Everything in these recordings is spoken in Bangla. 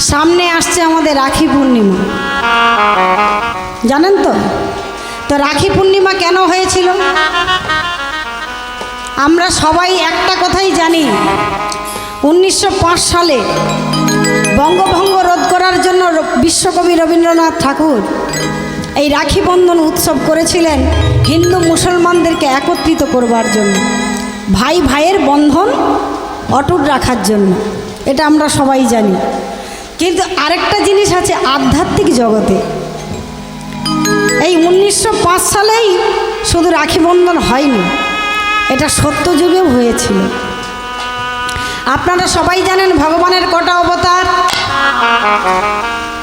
সামনে আসছে আমাদের রাখি পূর্ণিমা, জানেন তো? তো রাখি পূর্ণিমা কেন হয়েছিল? আমরা সবাই একটা কথাই জানি, 1905 সালে বঙ্গভঙ্গ রোধ করার জন্য বিশ্বকবি রবীন্দ্রনাথ ঠাকুর এই রাখি বন্ধন উৎসব করেছিলেন হিন্দু মুসলমানদেরকে একত্রিত করবার জন্য, ভাই ভাইয়ের বন্ধন অটুট রাখার জন্য। এটা আমরা সবাই জানি। কিন্তু আরেকটা জিনিস আছে আধ্যাত্মিক জগতে। এই 1905 সালেই শুধু রাখি বন্ধন হয়নি, এটা সত্যযুগেও হয়েছিল। আপনারা সবাই জানেন ভগবানের কটা অবতার?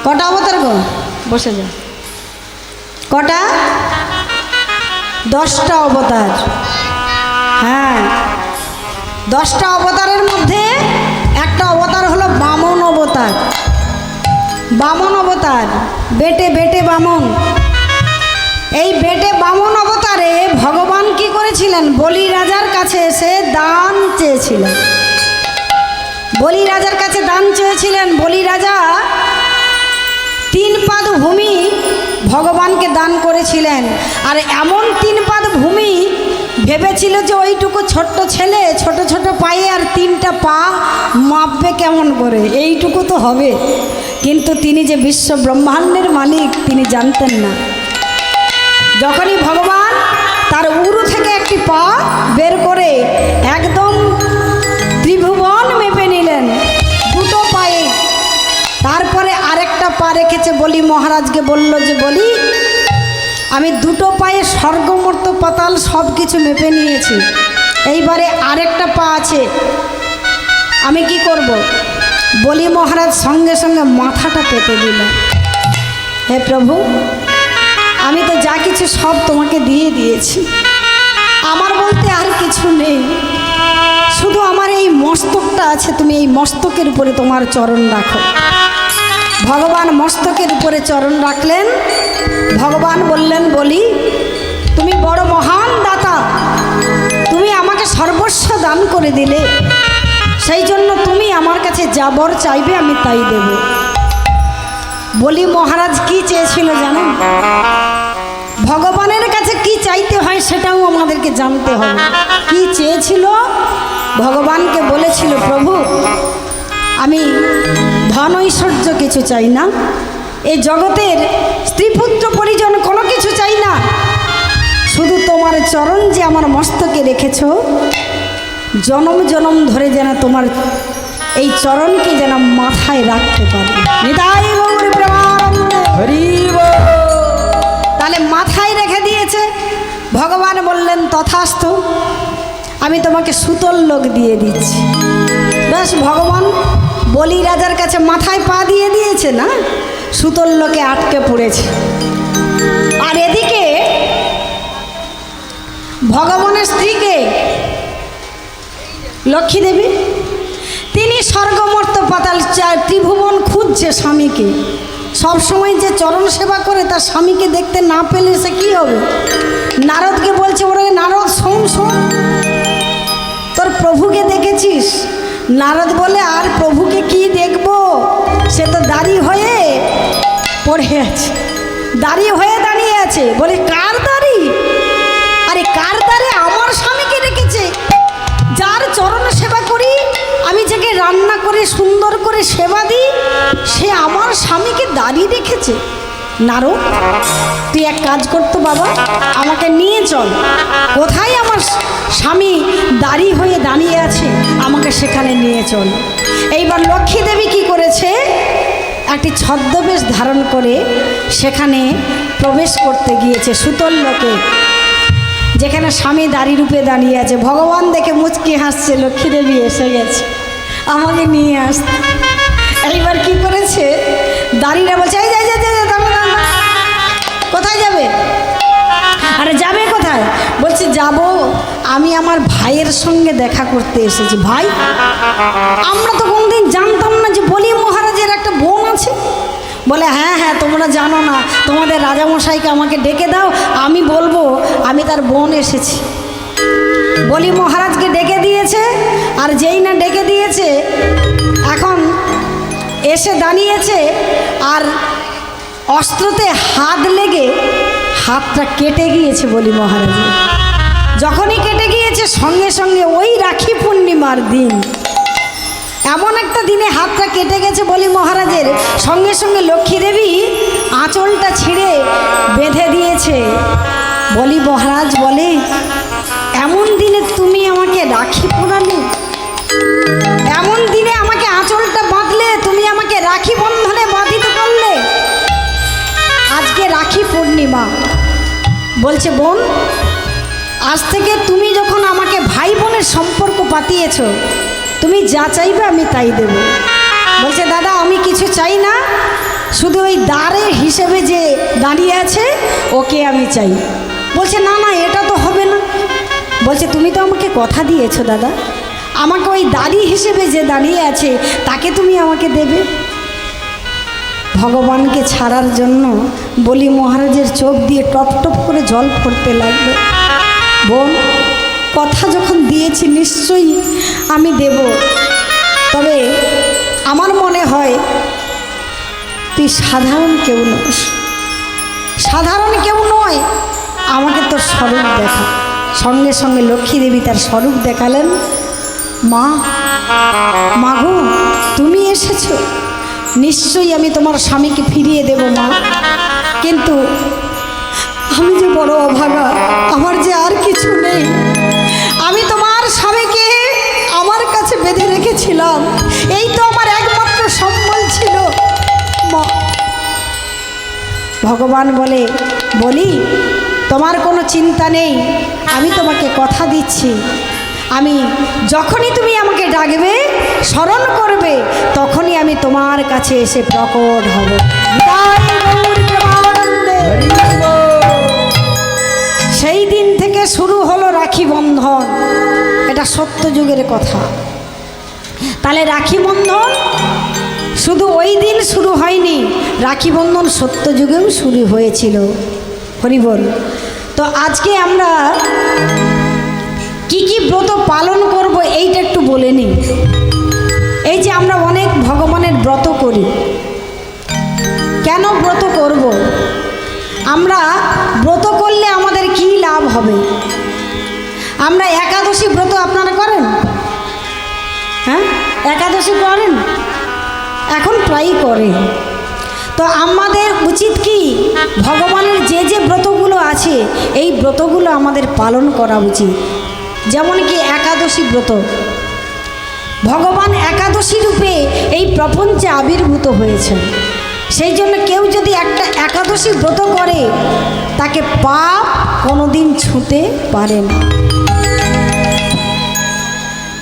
কটা অবতার গো? বসে যাও। কটা? 10টা অবতার। হ্যাঁ, 10টা অবতারের মধ্যে একটা অবতার হলো বামন অবতার। বামন অবতার, বেটে বেটে বামন। এই বেটে বামন অবতারে ভগবান কি করেছিলেন? বলি রাজার কাছে এসে দান চেয়েছিলেন। বলি রাজার কাছে দান চেয়েছিলেন। বলি রাজা 3 পাদ ভূমি ভগবানকে দান করেছিলেন। আর এমন 3 পাদ ভূমি ভেবেছিল যে ওইটুকু ছোট্ট ছেলে ছোট ছোট পায়ে আর 3টা পা মাপবে কেমন করে, এইটুকু তো হবে। কিন্তু তিনি যে বিশ্ব ব্রহ্মাণ্ডের মালিক তিনি জানতেন না। যখনই ভগবান তার উরু থেকে একটি পা বের করে একদম ত্রিভুবন মেপে নিলেন 2টো পায়ে, তারপরে আরেকটা পা রেখেছে। বলি মহারাজকে বলল যে বলি আমি 2টো পায়ে স্বর্গমর্ত পাতাল সব কিছু মেপে নিয়েছি, এইবারে আরেকটা পা আছে, আমি কি করব? বলি মহারাজ সঙ্গে সঙ্গে মাথাটা পেতে দিল। হে প্রভু, আমি তো যা কিছু সব তোমাকে দিয়ে দিয়েছি, আমার বলতে আর কিছু নেই, শুধু আমার এই মস্তকটা আছে, তুমি এই মস্তকের উপরে তোমার চরণ রাখো। ভগবান মস্তকের উপরে চরণ রাখলেন। ভগবান বললেন বলি তুমি বড় মহান দাতা, তুমি আমাকে সর্বস্ব দান করে দিলে, সেই জন্য তুমি আমার কাছে যা বর চাইবে আমি তাই দেব। বলি মহারাজ কি চেয়েছিল জানেন? ভগবানের কাছে কি চাইতে হয় সেটাও আমাদেরকে জানতে হবে। কি চেয়েছিল? ভগবানকে বলেছিল প্রভু আমি ধন ঐশ্বর্য কিছু চাই না, এই জগতের স্ত্রী পুত্র পরিজন কোনো কিছু চাই না, শুধু তোমার চরণ যে আমার মস্তকে রেখেছ, জনম জনম ধরে যেন তোমার এই চরণকে যেন মাথায় রাখতে পারি। নিতাই গৌর প্রেমানন্দে হরি বল। তাহলে মাথায় রেখে দিয়েছে। ভগবান বললেন তথাস্তু, আমি তোমাকে সুতল লোক দিয়ে দিচ্ছি। বেশ, ভগবান বলি রাজার কাছে মাথায় পা দিয়ে দিয়েছে না, সুতল লোকে আটকে পড়েছে। আর এদিকে ভগবানের স্ত্রীকে লক্ষ্মী দেবী, তিনি স্বর্গমর্ত পাতাল ত্রিভুবন খুঁজছে স্বামীকে। সবসময় যে চরণ সেবা করে তার স্বামীকে দেখতে না পেলে সে কী হবে? নারদকে বলছে ওরে নারদ শোন শোন, তোর প্রভুকে দেখেছিস? নারদ বলে আর প্রভুকে কি দেখব, সে তো দাঁড়ি হয়ে পড়ে আছে, দাঁড়িয়ে হয়ে দাঁড়িয়ে আছে। বলে কার দাঁড়ি? আরে কার দাঁড়ে? আমার স্বামীকে রেখেছে, যার চরণ সেবা করি আমি, যাকে রান্না করে সুন্দর করে সেবা দিই, সে আমার স্বামীকে দাঁড়িয়ে রেখেছে। নারদ তুই এক কাজ করতো বাবা, আমাকে নিয়ে চল, কোথায় আমার স্বামী দাঁড়ি হয়ে দাঁড়িয়ে আছে আমাকে সেখানে নিয়ে চল। এইবার লক্ষ্মী দেবী কী করেছে? একটি ছদ্মবেশ ধারণ করে সেখানে প্রবেশ করতে গিয়েছে সুতল লোকে, যেখানে স্বামী দাঁড়ি রূপে দাঁড়িয়ে আছে। ভগবান দেখে মুচকি হাসছে, লক্ষ্মী দেবী এসে গেছে আমাকে নিয়ে আসতে। এইবার কি করেছে? দাঁড়িয়ে বলছে এই কোথায় যাবে? আরে যাবে কোথায়? বলছে যাব, আমি আমার ভাইয়ের সঙ্গে দেখা করতে এসেছি। ভাই? আমরা তো কোনদিন জানতাম না যে বলি মহারাজের একটা বোন আছে। বলে হ্যাঁ হ্যাঁ তোমরা জানো না, তোমাদের রাজামশাইকে আমাকে ডেকে দাও, আমি বলবো আমি তার বোন এসেছি। বলি মহারাজকে ডেকে দিয়েছে। আর যেই না ডেকে দিয়েছে, এখন এসে দাঁড়িয়েছে আর অস্ত্রতে হাত লেগে হাতটা কেটে গিয়েছে বলি মহারাজের। যখনই কেটে গিয়েছে সঙ্গে সঙ্গে ওই রাখি পূর্ণিমার দিন, এমন একটা দিনে হাতটা কেটে গেছে বলি মহারাজের, সঙ্গে সঙ্গে লক্ষ্মী দেবী আঁচলটা ছিঁড়ে বেঁধে দিয়েছে। বলি মহারাজ বলে, এমন দিনে তুমি আমাকে রাখি পরালে, এমন দিনে আমাকে আঁচলটা বাঁধলে, তুমি আমাকে রাখি বন্ধনে বাঁধিত করলে। আজকে রাখি পূর্ণিমা। বলছে বোন, আজ থেকে তুমি যখন আমাকে ভাই বোনের সম্পর্ক পাতিয়েছ, তুমি যা চাইবে আমি তাই দেব। বলছে দাদা আমি কিছু চাই না, শুধু ওই দ্বারের হিসেবে যে দাঁড়িয়ে আছে ওকে আমি চাই। বলছে না না এটা তো হবে না। বলছে তুমি তো আমাকে কথা দিয়েছো দাদা, আমাকে ওই দাড়ি হিসেবে যে দাঁড়িয়ে আছে তাকে তুমি আমাকে দেবে। ভগবানকে ছাড়ার জন্য বলি মহারাজের চোখ দিয়ে টপ টপ করে জল পড়তে লাগলো। বোন, কথা যখন দিয়েছি নিশ্চয়ই আমি দেব, তবে আমার মনে হয় তুই সাধারণ কেউ নস, সাধারণ কেউ নয়, আমাকে তোর স্বরূপ দেখা। সঙ্গে সঙ্গে লক্ষ্মী দেবী তার স্বরূপ দেখালেন। মা, মাগো তুমি এসেছো, নিশ্চয়ই আমি তোমার স্বামীকে ফিরিয়ে দেব মা, কিন্তু আমি যে বড় অভাগা, আমার যে আর কিছু নেই। আমি তোমার স্বামীকে আমার কাছে বেঁধে রেখেছিলাম, এই তো আমার একমাত্র সম্বল ছিল মা। ভগবান বলে, বলি তোমার কোনো চিন্তা নেই, আমি তোমাকে কথা দিচ্ছি, আমি যখনই তুমি আমাকে ডাকবে, স্মরণ করবে, তখনই আমি তোমার কাছে এসে প্রকট হব। সেই দিন থেকে শুরু হলো রাখি বন্ধন। এটা সত্যযুগের কথা। তাহলে রাখি বন্ধন শুধু ওই দিন শুরু হয়নি, রাখি বন্ধন সত্যযুগেও শুরু হয়েছিল। হরি বল। তো আজকে আমরা কি কি ব্রত পালন করব এইটা একটু বলে নিই। এই যে আমরা অনেক ভগবানের ব্রত করি, কেন ব্রত করব? আমরা ব্রত করলে আমাদের কি লাভ হবে? আমরা একাদশী ব্রত আপনারা করেন? হ্যাঁ, একাদশী করেন? এখন প্রায়ই করে। তো আমাদের উচিত কি, ভগবানের যে যে ব্রতগুলো আছে এই ব্রতগুলো আমাদের পালন করা উচিত। যেমন কি একাদশী ব্রত, ভগবান একাদশী রূপে এই প্রপঞ্চে আবির্ভূত হয়েছেন। সেই জন্য কেউ যদি একটা একাদশী ব্রত করে, তাকে পাপ কোনোদিন ছুঁতে পারে না।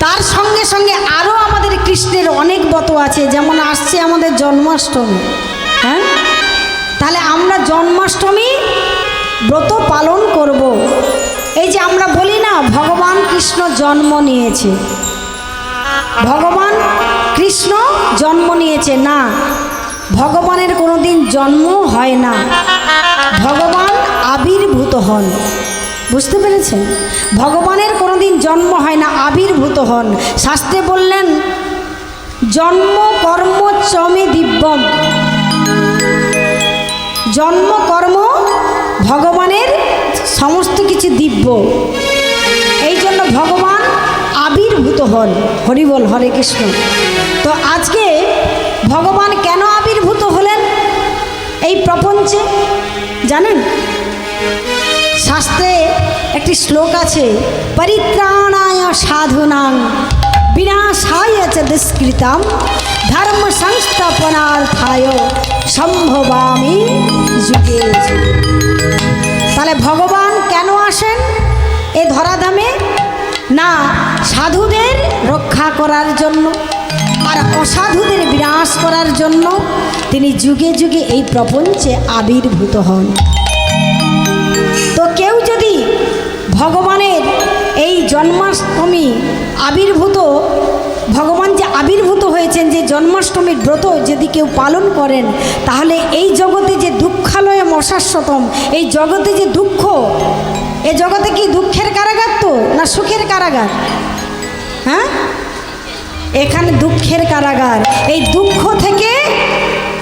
তার সঙ্গে সঙ্গে আরও আমাদের কৃষ্ণের অনেক ব্রত আছে, যেমন আসছে আমাদের জন্মাষ্টমী। হ্যাঁ, তাহলে আমরা জন্মাষ্টমী ব্রত পালন করব। এই যে আমরা বলি না ভগবান কৃষ্ণ জন্ম নিয়েছে, ভগবান কৃষ্ণ জন্ম নিয়েছে, না, ভগবানের কোনো দিন জন্ম হয় না, ভগবান আবির্ভূত হন। বুঝতে পেরেছেন? ভগবানের কোনো দিন জন্ম হয় না, আবির্ভূত হন। শাস্ত্রে বললেন জন্ম কর্ম চমে দিব্যম, জন্ম কর্ম ভগবানের সমস্ত কিছু দিব্য, এই জন্য ভগবান আবির্ভূত হন। হরি বল, হরে কৃষ্ণ। তো আজকে ভগবান কেন আবির্ভূত হলেন এই প্রপঞ্চে জানেন? শাস্ত্রে একটি শ্লোক আছে, পরিত্রাণায় সাধুনাং বিনাশায় চ দুষ্কৃতাম ধর্ম সংস্থাপনার্থায় সম্ভবামি যুগে যুগে। তাহলে ভগবান কেন আসেন এ ধরাধামে? না সাধুদের রক্ষা করার জন্য আর অসাধুদের বিনাশ করার জন্য তিনি যুগে যুগে এই প্রপঞ্চে আবির্ভূত হন। তো কেউ যদি ভগবানের এই জন্মাষ্টমী আবির্ভূত, ভগবান যে আবির্ভূত হয়েছেন, যে জন্মাষ্টমীর ব্রত যদি কেউ পালন করেন, তাহলে এই জগতে যে দুঃখালয়ে মশাশ্বতম, এই জগতে যে দুঃখ, এ জগতে কি দুঃখের কারাগার তো না সুখের কারাগার? হ্যাঁ, এখানে দুঃখের কারাগার, এই দুঃখ থেকে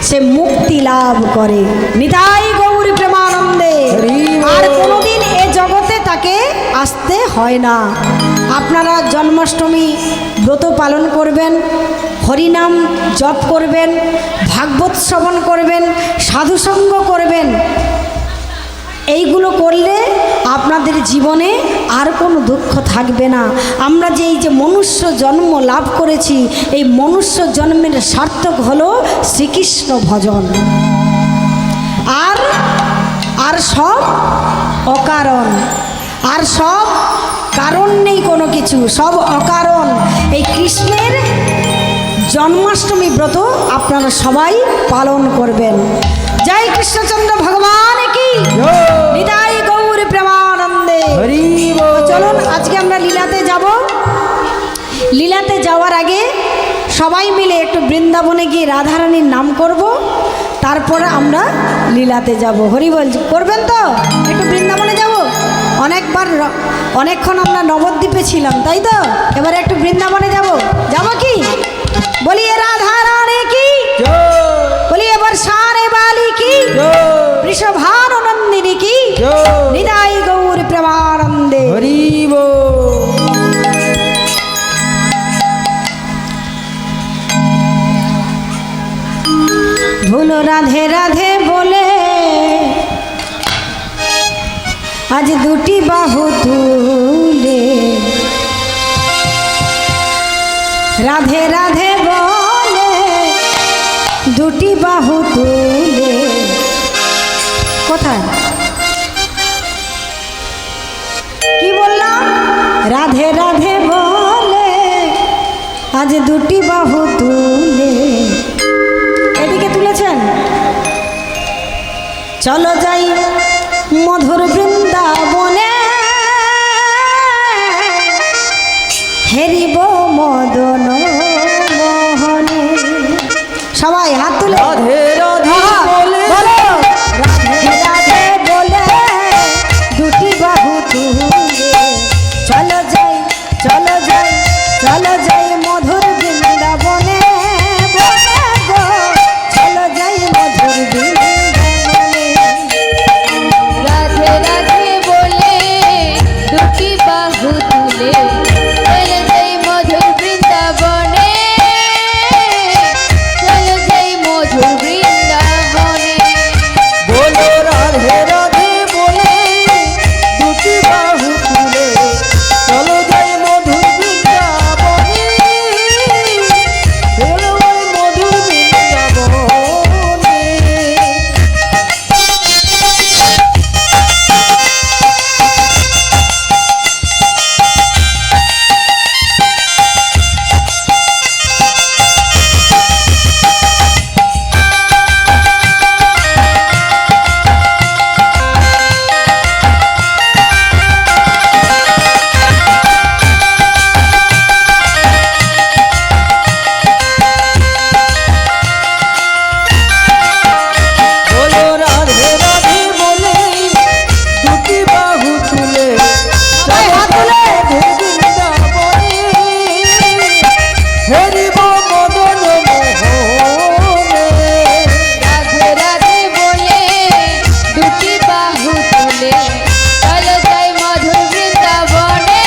সে মুক্তি লাভ করে। নিতাই গৌর প্রেমানন্দে। আর কোনোদিন এ জগতে তাকে আসতে হয় না। আপনারা জন্মাষ্টমী ব্রত পালন করবেন, হরিনাম জপ করবেন, ভাগবত শ্রবণ করবেন, সাধুসঙ্গ করবেন। এইগুলো করলে আপনাদের জীবনে আর কোনো দুঃখ থাকবে না। আমরা যে এই যে মনুষ্য জন্ম লাভ করেছি, এই মনুষ্য জন্মের সার্থক হলো শ্রীকৃষ্ণ ভজন। আর সব অকারণ, আর সব কারণ নেই কোনো কিছু, সব অকারণ। এই কৃষ্ণের জন্মাষ্টমী ব্রত আপনারা সবাই পালন করবেন। জয় কৃষ্ণচন্দ্র ভগবান কি, নিতাই গৌর প্রেমানন্দে। চলুন আজকে আমরা লীলাতে যাব। লীলাতে যাওয়ার আগে সবাই মিলে একটু বৃন্দাবনে গিয়ে রাধারানীর নাম করব, তারপরে আমরা লীলাতে যাব। হরি বল করবেন তো? একটু বৃন্দাবনে যাব। অনেকক্ষণ আমরা নবদ্বীপে ছিলাম, তাই তো? এবারে একটু বৃন্দাবনে যাব। যাব কি? বলিয়ে রাধারানী কি, বলিয়ে বর্ষানে বালি কি, বৃষভানুনন্দিনী কি, নিতাই গৌর প্রেমানন্দে। হরি বল। ভুলো রাধে রাধে বলে আজ দুটি বাহু তুলে, রাধে রাধে বলে দুটি বাহু তুলে। কোথায় কি বললাম? রাধে রাধে বলে আজ দুটি বাহু তুলে। এদিকে তুলেছেন। চলো যাই মধুর বৃন্দাবনে, হেরিব মদন মোহনে। সবাই হাত তুলে রাধে রাধে বলে, রাধে রাধে বলে দুটি বাহু তুলে। চলো যাই, চলো যাই, চলো যাই মধুর বৃন্দাবনে, চলো যাই মধুর বৃন্দাবনে। রাধে রাধে বলে দুটি বাহু তুলে, চলো যাই মধুর বৃন্দাবনে, চলো যাই মধুর বৃন্দাবনে। বলো রাধে রাধে বলে দুটি বাহু তুলে, চলো যাই মধুর বৃন্দাবনে, চলো যাই মধুর বৃন্দাবনে। বলো রাধে রাধে বলে দুটি বাহু তুলে, চলো মধুর বৃন্দাবনে, হেরিব মদন মোহনে। রাধে রাধে বলে দুটি বাহু তুলে, চলো যাই মধুর বৃন্দাবনে,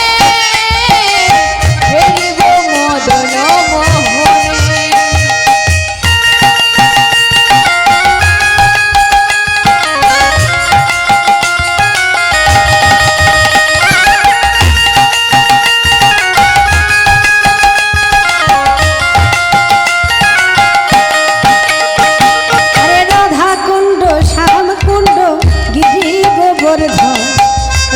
হেরিব মদন মোহনে। আরে রাধা কুণ্ড শ্যাম কুণ্ড গিরি গোবর্ধন,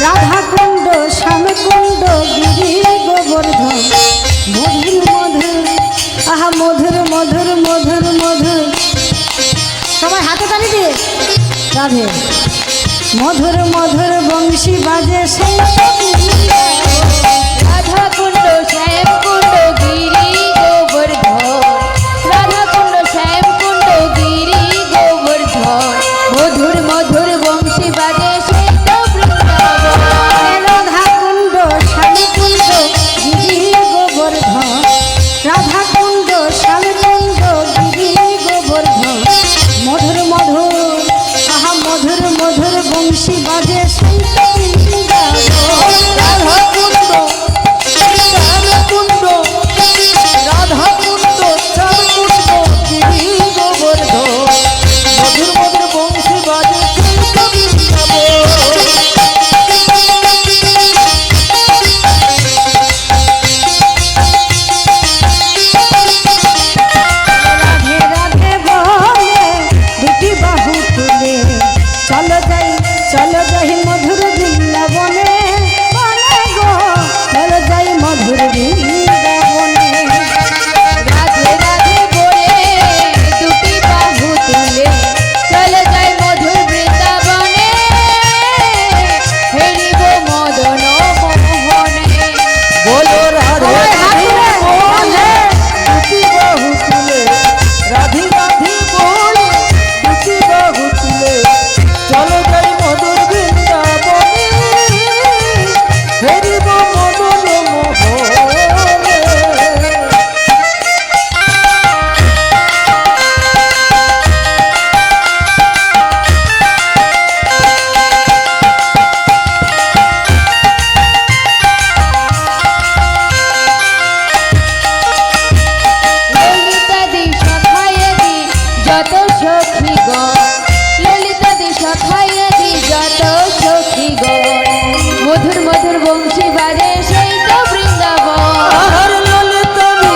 রাধা কুণ্ড শ্যাম কুণ্ড গিরি গোবর্ধন। মধুর মধুর, আহা মধুর মধুর মধুর মধুর। সবাই হাতে তালি দিয়ে রাধে। মধুর মধুর বংশী বাজে সেই রাধা কুণ্ড শ্যাম কুণ্ড গিরি গোবর্ধন, রাধা কুণ্ড শ্যাম কুণ্ড গিরি গোবর্ধন। মধুর মধুর বংশী বাজে সেই তো বৃন্দাবন। রাধা কুণ্ড শ্যাম কুণ্ড গিরি গোবর্ধন, রাধা যত সখীগণ ললিতাদি সখায়াদি যত সখীগণ মধুর মধুর বংশী বাজে সেই তো বৃন্দাবন আর ললিতামি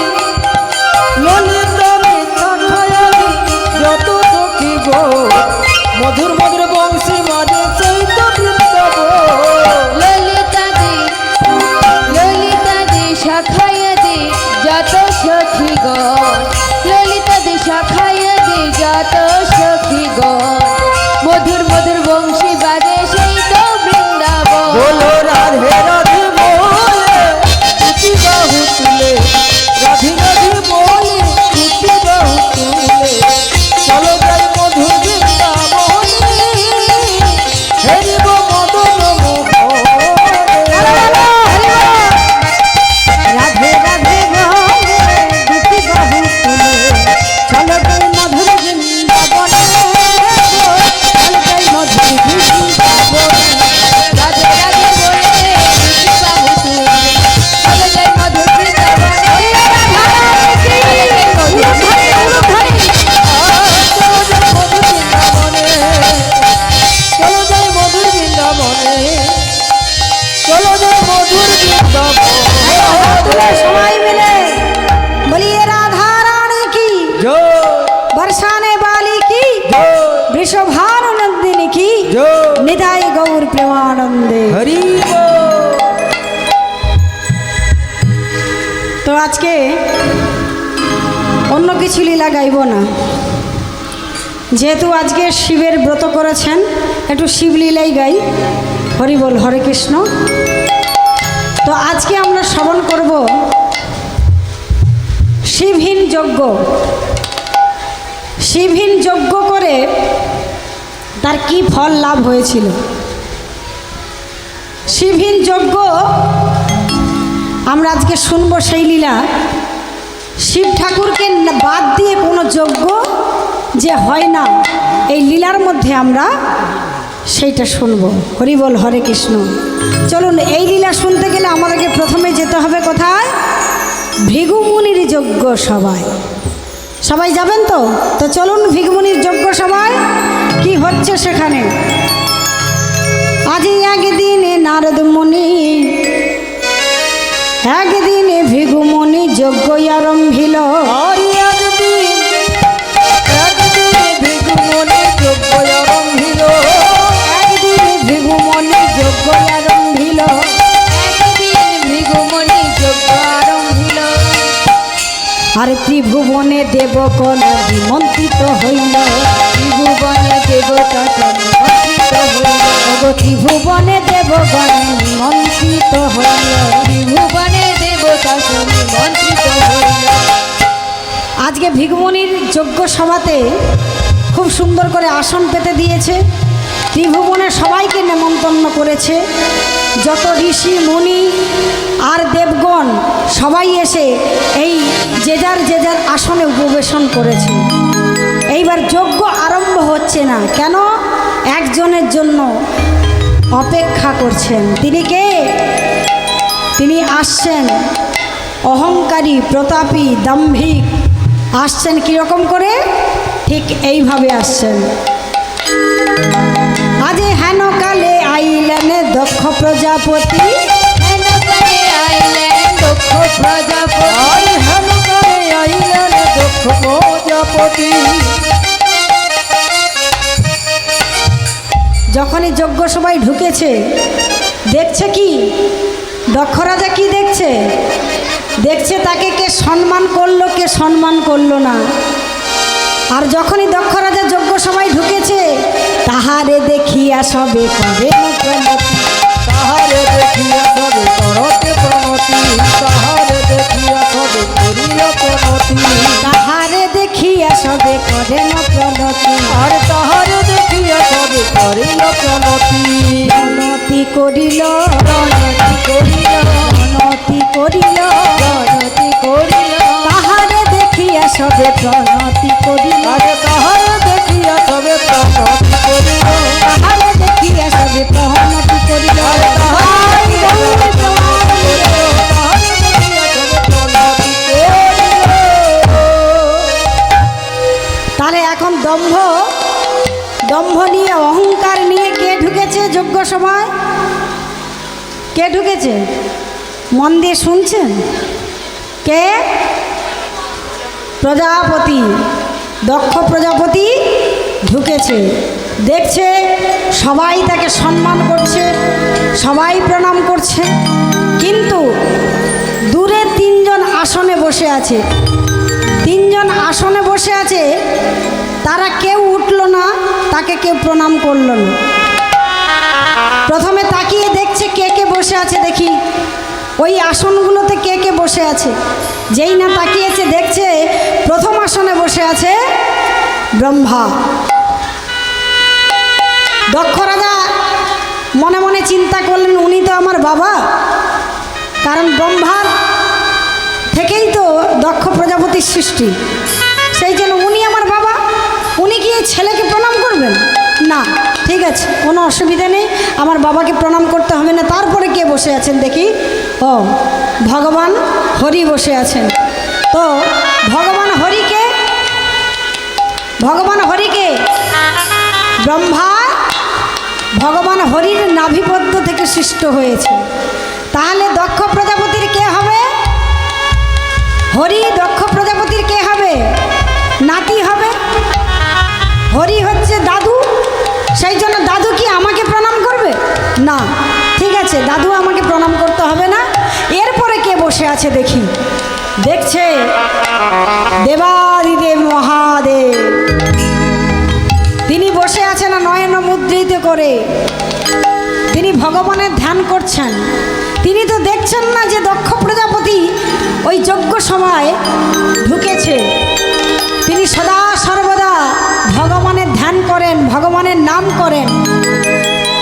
ললিতামি কাঠায়ামি যত সখী গো মধুর মধুর বংশী মাঝে সেই তো বৃন্দাবন ললিতাদি ললিতাদি সখায়াদি যত সখীগণ ললিতাদি সখায়াদি যত সখীগণ মধুর মধুর বংশী বাজে সেই তো বৃন্দাবন বলো রাধে রাধে বলে টুটি বাহু তুলে রাধে রাধে বলে টুটি বাহু তুলে চলো যাই মধুর বৃন্দাবনে হেরিব মদন মোহনে রাধে রাধে বলে দুটি বাহু তুলে চলো যাই মধুর বৃন্দাবনে, চলো যাই মধুর বৃন্দাবনে। রাধে রাধে বলে দুটি বাহু তুলে চলো যাই মধুর বৃন্দাবনে চলো যাই মধুর বৃন্দাবনে চলো যাই মধুর বৃন্দাবনে সবাই মিলে বলিए राधा रानी की, জয় बरसाने वाली की, জয় वृषभानुनंदिनी की, জয় निताई गौर प्रेमानंदे। হরি তো আজকে অন্য কিছু লীলা গাইব না, যেহেতু আজকে শিবের ব্রত করেছেন একটু শিবলীলাই গাই। হরি বল, হরে কৃষ্ণ। তো আজকে আমরা শ্রবণ করব শিবহীন যজ্ঞ। শিবহীন যজ্ঞ করে তার কি ফল লাভ হয়েছিল। শিবহীন যজ্ঞ আমরা আজকে শুনবো সেই লীলা। শিব ঠাকুরকে বাদ দিয়ে কোনো যজ্ঞ যে হয় না, এই লীলার মধ্যে আমরা সেইটা শুনবো। হরি বল, হরে কৃষ্ণ। চলুন, এই লীলা শুনতে গেলে আমাদেরকে প্রথমে যেতে হবে কোথায়? ভৃগুমুনির যজ্ঞ সভায়। সবাই যাবেন তো? তো চলুন ভৃগুমুনির যজ্ঞ সভায় কি হচ্ছে সেখানে। আজ একদিনে নারদ মুনি, একদিনে ভৃগুমুনি যজ্ঞ আরম্ভিল। আর একদিন ভৃগুমুনি যজ্ঞ আরম্ভিল একদিনে ভৃগুমুনি যজ্ঞ আরম্ভিল। একদিন ভৃগুমুনি যজ্ঞ আরম্ভিল আর ত্রিভুবনে দেবগণ নিমন্ত্রিত হইল। ত্রিভুবনে দেবতা নিমন্ত্রিত হইল ওগো ত্রিভুবনে দেবগণ নিমন্ত্রিত হইল। ত্রিভুবনে দেবতা নিমন্ত্রিত হইল আজকে ভৃগুমুনির যজ্ঞ সভাতে খুব সুন্দর করে আসন পেতে দিয়েছে। ত্রিভুবনে সবাইকে নেমন্তন্ন করেছে। যত ঋষি মুনি আর দেবগণ সবাই এসে এই যে যার আসনে উপবেশন করেছে। এইবার যজ্ঞ আরম্ভ হচ্ছে না কেন? একজনের জন্য অপেক্ষা করছেন। তিনি কে? তিনি আসছেন অহংকারী, প্রতাপী, দাম্ভিক। আসছেন কীরকম করে? ঠিক এইভাবে আসছেন। আজে হেন কালে আইলেন দক্ষ প্রজাপতি। হেন কালে আইলেন দক্ষ প্রজাপতি আর হেন কালে আইলেন দক্ষ প্রজাপতি যখনই যজ্ঞ সবাই ঢুকেছে, দেখছে কি? দক্ষ রাজা কি দেখছে? দেখছে তাকে কে সম্মান করলো, কে সম্মান করলো না। আর যখনই দক্ষ রাজা যজ্ঞ সবাই ঢুকেছে, তাহারে দেখিয়া সবে করে প্রণতি। তাহারে দেখিয়া সবে করতে প্রণতি তাহারে দেখিয়া সবে করিল প্রণতি তাহারে দেখিয়া সবে করে প্রণতি। আর তাহারে দেখিয়া সবে করিল প্রণতি প্রণতি করিল, প্রণতি করিল প্রণতি করিল, প্রণতি করিল তাহারে দেখিয়া সবে প্রণতি করিল। আর তাহারে দেখিয়া সবে প্রণতি করিল তাহারে দেখিয়া সবে প্রণতি করিল। তাহারে দেখিয়া সবে প্রণতি করিল। তাহলে এখন দম্ভ দম্ভ নিয়ে অহংকার নিয়ে কে ঢুকেছে যজ্ঞ সভায়? কে ঢুকেছে? মন দিয়ে শুনছেন? কে? প্রজাপতি, দক্ষ প্রজাপতি ঢুকেছে। দেখছে সবাই তাকে সম্মান করছে, সবাই প্রণাম করছে, কিন্তু দূরে তিনজন আসনে বসে আছে। তিনজন আসনে বসে আছে, তারা কেউ উঠল না, তাকে কেউ প্রণাম করল না। প্রথমে তাকিয়ে দেখছে কে কে বসে আছে, দেখি ওই আসনগুলোতে কে কে বসে আছে। যেই না তাকিয়েছে দেখছে প্রথম আসনে বসে আছে ব্রহ্মা। দক্ষ রাজা মনে মনে চিন্তা করলেন, উনি তো আমার বাবা, কারণ ব্রহ্মার থেকেই তো দক্ষ প্রজাপতির সৃষ্টি, সেই জন্য উনি আমার বাবা, উনি কি এই ছেলেকে প্রণাম করবেন না? ঠিক আছে, কোনো অসুবিধা নেই, আমার বাবাকে প্রণাম করতে হবে না। তারপরে কে বসে আছেন দেখি? ও ভগবান হরি বসে আছেন। তো ভগবান হরিকে, ভগবান হরিকে ব্রহ্মা ভগবান হরির নাভিপদ্ম থেকে সৃষ্ট হয়েছে। তাহলে দক্ষ প্রজাপতির কে হবে? হরি দক্ষ প্রজাপতির কে হবে? নাতি হবে। হরি হচ্ছে দাদু, সেই জন্য দাদু কি আমাকে প্রণাম করবে না? ঠিক আছে, দাদু আমাকে প্রণাম করতে হবে না। এরপরে কে বসে আছে দেখি? দেখছে দেবাদিদেব মহাদেব, তিনি বসে আছেন নয়ন মুদ্রিত করে, তিনি ভগবানের ধ্যান করছেন। তিনি তো দেখছেন না যে দক্ষ প্রজাপতি ওই যজ্ঞ সময় ঢুকেছে। তিনি সদা সর্বদা ভগবানের ধ্যান করেন, ভগবানের নাম করেন।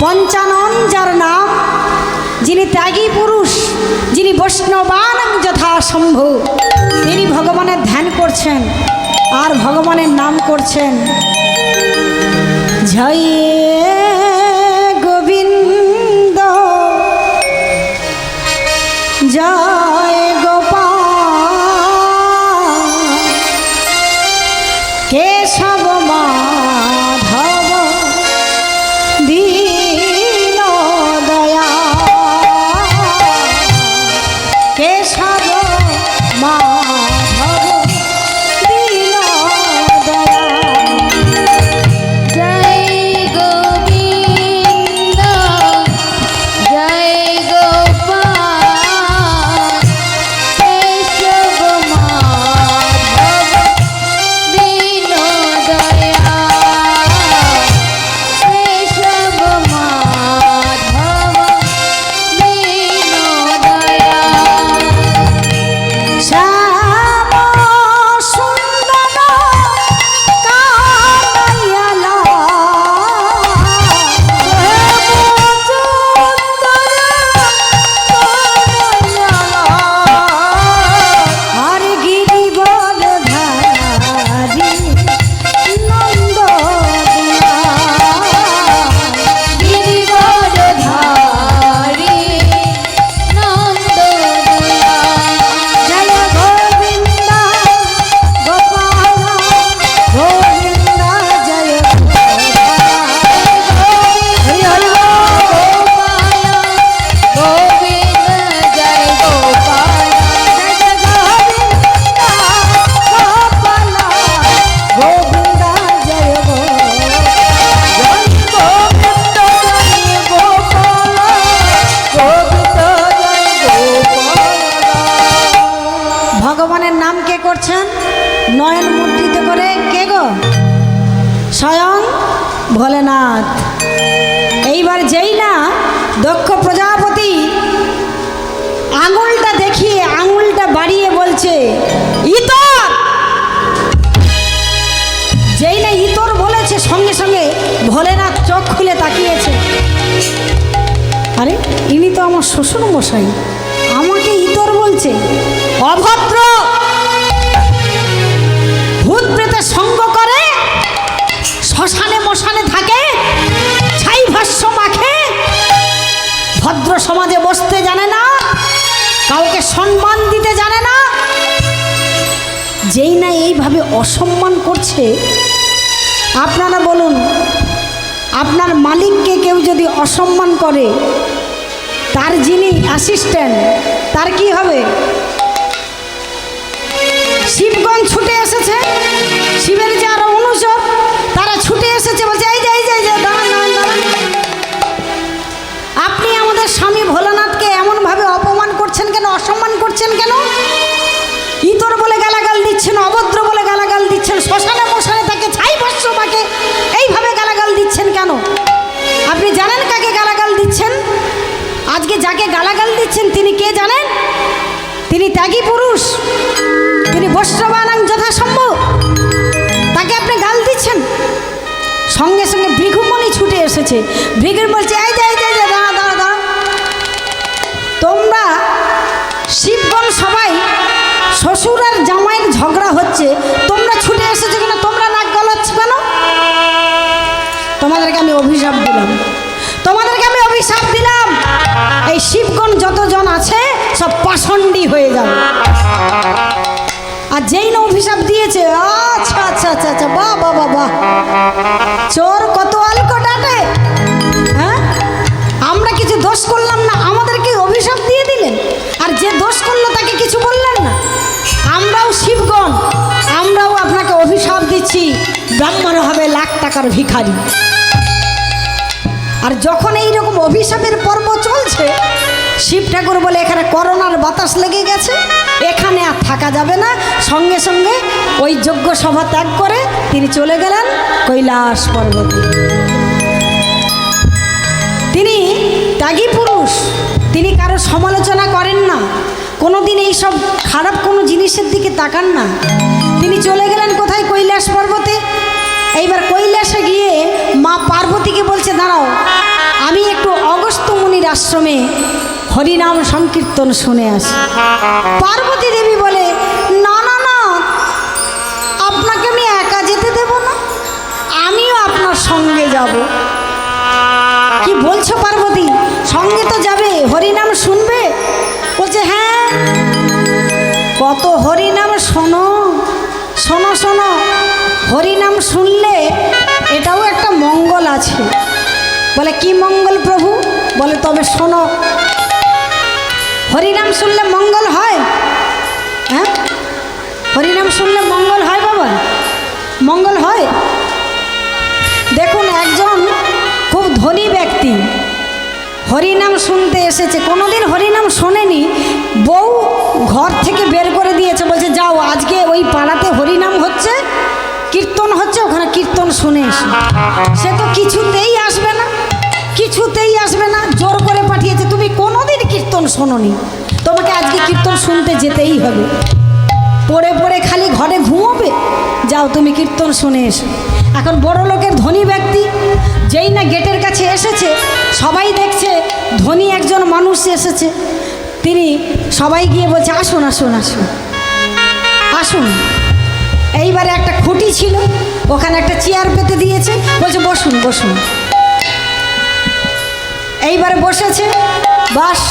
পঞ্চানন যার নাম, যিনি ত্যাগী পুরুষ, যিনি বৈষ্ণবানাং যথা শম্ভু, তিনি ভগবানের ধ্যান করছেন আর ভগবানের নাম করছেন। জয় গোবিন্দ জয় গোপাল কেশব মাধব দীন দয়াল, কেশব মাধব দীন দয়াল। জয় গোবিন্দ জয় গোপাল কেশব মাধব দীন দয়াল, কেশব মাধব দীন দয়াল। শ্যাম সুন্দর কানাইয়ালা, আর গিরিবরধারী নন্দ গিরিবরধারী নন্দ জয় গোবিন্দ গোপাল গোবিন্দ জয় হরি হরি গোবিন্দ জয় গোপাল গোবিন্দ জয় ভগবানের নাম কে করছেন? নয়ন মুদ্রিত করে কে গো? স্বয়ং ভোলেনাথ। এইবার যেই না দক্ষ প্রজাপতি আঙুলটা দেখিয়ে, আঙুলটা বাড়িয়ে বলছে ইতর। যেই না ইতর বলেছে, সঙ্গে সঙ্গে ভোলেনাথ চোখ খুলে তাকিয়েছে। আরে ইনি তো আমার শ্বশুর মশাই, আমাকে ইতর বলছে। অভদ্র, ভূত প্রেতের সঙ্গ করে, শ্মশানে মশানে থাকে, ছাই ভাষ্য মাখে, ভদ্র সমাজে বসতে জানে না, কাউকে সম্মান দিতে জানে না। যেই না এইভাবে অসম্মান করছে, আপনারা বলুন, আপনার মালিককে কেউ যদি অসম্মান করে, তার যিনি অ্যাসিস্ট্যান্ট তার কি হবে? শিবগণ ছুটে এসেছে, শিবের যে আরো অনুচর তারা ছুটে এসেছে, বলছে এই যে এই যে এই যে দাঁড়ান দাঁড়ান দাঁড়ান, আপনি আমাদের স্বামী ভোলানাথকে এমনভাবে অপমান করছেন কেন, অসম্মান করছেন কেন? ইতর বলে গালাগাল দিচ্ছেন, অভদ্র বলে গালাগাল দিচ্ছেন, শ্মশানে মশানে তাকে ছাই ভস্য তাকে এইভাবে গালাগাল দিচ্ছেন কেন? আপনি জানেন কাকে গালাগাল দিচ্ছেন? আজকে যাকে গালাগাল দিচ্ছেন তিনি কে জানেন? তিনি ত্যাগী পুরুষ, তিনি বৈষ্ণবানাং যথাসম্ভব, তাকে আপনি গাল দিচ্ছেন। সঙ্গে সঙ্গে ভৃগুমণি ছুটে এসেছে, ভৃগুর বলছে এই যে এই যে দাঁড়া দাঁড়া দাঁড়া, তোমরা শিবগণ সবাই শ্বশুর আর জামাইয়ের ঝগড়া হচ্ছে, তোমরা ছুটে এসেছো কেন, তোমরা নাক গলাচ্ছ কেন? তোমাদেরকে আমি অভিশাপ দিলাম, তোমাদেরকে আমি অভিশাপ দিলাম, এই শিবগণ যতজন আছে সব পাষণ্ডী হয়ে যাবে। আর যেই না অভিশাপ দিয়েছে, আচ্ছা আচ্ছা আচ্ছা আচ্ছা, বাহ বাহ বাহ বাহ, চোর কত অল্প ডাটে। হ্যাঁ, আমরা কিছু দোষ করলাম না, আমাদেরকে অভিশাপ দিয়ে দিলেন, আর যে দোষ করলো তাকে কিছু বললেন না। আমরাও শিবগণ, আমরাও আপনাকে অভিশাপ দিচ্ছি, ব্রাহ্মণ হবে লাখ টাকার ভিখারি। আর যখন এই রকম অভিশাপের পর্ব চলছে, শিব ঠাকুর বলে এখানে করোনার বাতাস লেগে গেছে, এখানে আর থাকা যাবে না। সঙ্গে সঙ্গে ওই যজ্ঞ সভা ত্যাগ করে তিনি চলে গেলেন কৈলাস পর্বতে। তিনি ত্যাগী পুরুষ, তিনি কারো সমালোচনা করেন না, কোনোদিন এইসব খারাপ কোনো জিনিসের দিকে তাকান না। তিনি চলে গেলেন কোথায়? কৈলাস পর্বতে। এইবার কৈলাসে গিয়ে মা পার্বতীকে বলছে দাঁড়াও, আমি একটু অগস্ত্য মুনির আশ্রমে হরিনাম সংকীর্তন শুনে আসি। পার্বতী দেবী বলে না না না, আপনাকে আমি একা যেতে দেব না, আমিও আপনার সঙ্গে যাব। কি বলছো পার্বতী, সঙ্গে তো যাবে, হরিনাম শুনবে? বলছে হ্যাঁ, কত হরিনাম শোনো শোনো শোনো, হরিনাম শুনলে এটাও একটা মঙ্গল আছে। বলে কি মঙ্গল প্রভু? বলে তবে শোনো, হরিনাম শুনলে মঙ্গল হয়। হ্যাঁ, হরিনাম শুনলে মঙ্গল হয় বাবা, মঙ্গল হয়। দেখুন, একজন খুব ধনী ব্যক্তি হরিনাম শুনতে এসেছে, কোনোদিন হরিনাম শোনেনি, বউ ঘর থেকে বের করে দিয়েছে, বলছে যাও আজকে ওই পাড়াতে হরিনাম হচ্ছে, কীর্তন হচ্ছে, ওখানে কীর্তন শুনে এসো। সে তো কিছুতেই আসবে না, কিছুতেই আসবে না, জোর করে পাঠিয়েছে, তুমি কোনোদিন কীর্তন শোনোনি, তোমাকে আজকে কীর্তন শুনতে যেতেই হবে। পড়ে পড়ে খালি ঘরে ঘুমোবে, যাও তুমি কীর্তন শুনে এসো। এখন বড় লোকের ধনী ব্যক্তি যেই না গেটের কাছে এসেছে, সবাই দেখছে ধনী একজন মানুষ এসেছে, তিনি সবাই গিয়ে বলছে আসুন আসুন আসুন আসুন। এইবারে একটা খুঁটি ছিল, ওখানে একটা চেয়ার পেতে দিয়েছে, বলছে বসুন বসুন। এইবারে বসেছে, বাস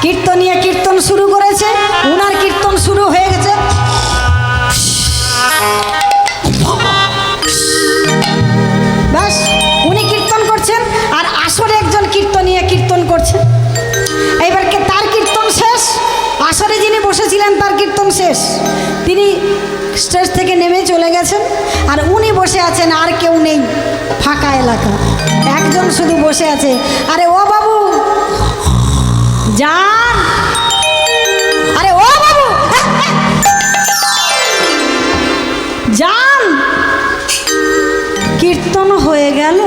কীর্তনিয়া কীর্তন শুরু করেছে, উনার কীর্তন শুরু হয়ে গেছে। ব্যাস, উনি কীর্তন করছেন, আর আসরে একজন কীর্তনিয়া কীর্তন করছে। এইবার তার কীর্তন শেষ, আসরে যিনি বসেছিলেন তার কীর্তন শেষ, তিনি স্টেজ থেকে নেমে চলে গেছেন, আর উনি বসে আছেন, আর কেউ নেই, ফাঁকা এলাকা, একজন শুধু বসে আছে। আরে ও বাবু যান, আরে ও বাবু যান, কীর্তন হয়ে গেল।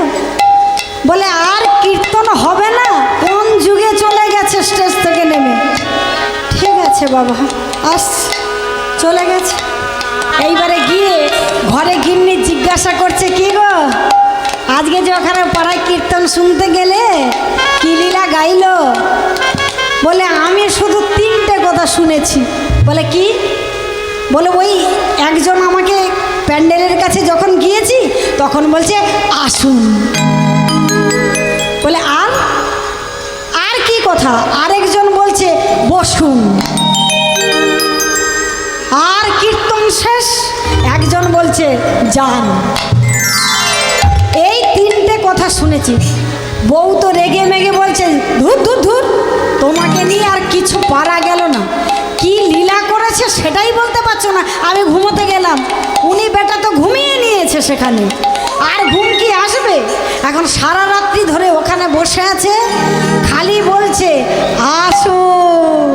বলে আর কীর্তন হবে না, কোন যুগে চলে গেছে স্টেজ থেকে নেমে। ঠিক আছে বাবা, আসছি, চলে গেছে। এইবারে গিয়ে ঘরে গিন্নি জিজ্ঞাসা করছে কি গো, আজকে যে ওখানে পাড়ায় কীর্তন শুনতে গেলে কি লীলা গাইলো? বলে আমি শুধু 3টে কথা শুনেছি। বলে কি? বলে ওই একজন আমাকে প্যান্ডেলের কাছে যখন গিয়েছি তখন বলছে আসুন। বলে আর আর কি কথা? আরেকজন বলছে বসুন। আর কীর্তন শেষ, একজন বলছে যান। করছি। বউ তো রেগে মেগে বলছে, ধুর ধুর ধুর, তোমাকে নিয়ে আর কিছু পারা গেল না, কি লীলা করেছে সেটাই বলতে পারছো না, আমি ঘুমোতে গেলাম। উনি বেটা তো ঘুমিয়ে নিয়েছে সেখানে, আর ঘুম কি আসবে? এখন সারা রাত্রি ধরে ওখানে বসে আছে, খালি বলছে আসুন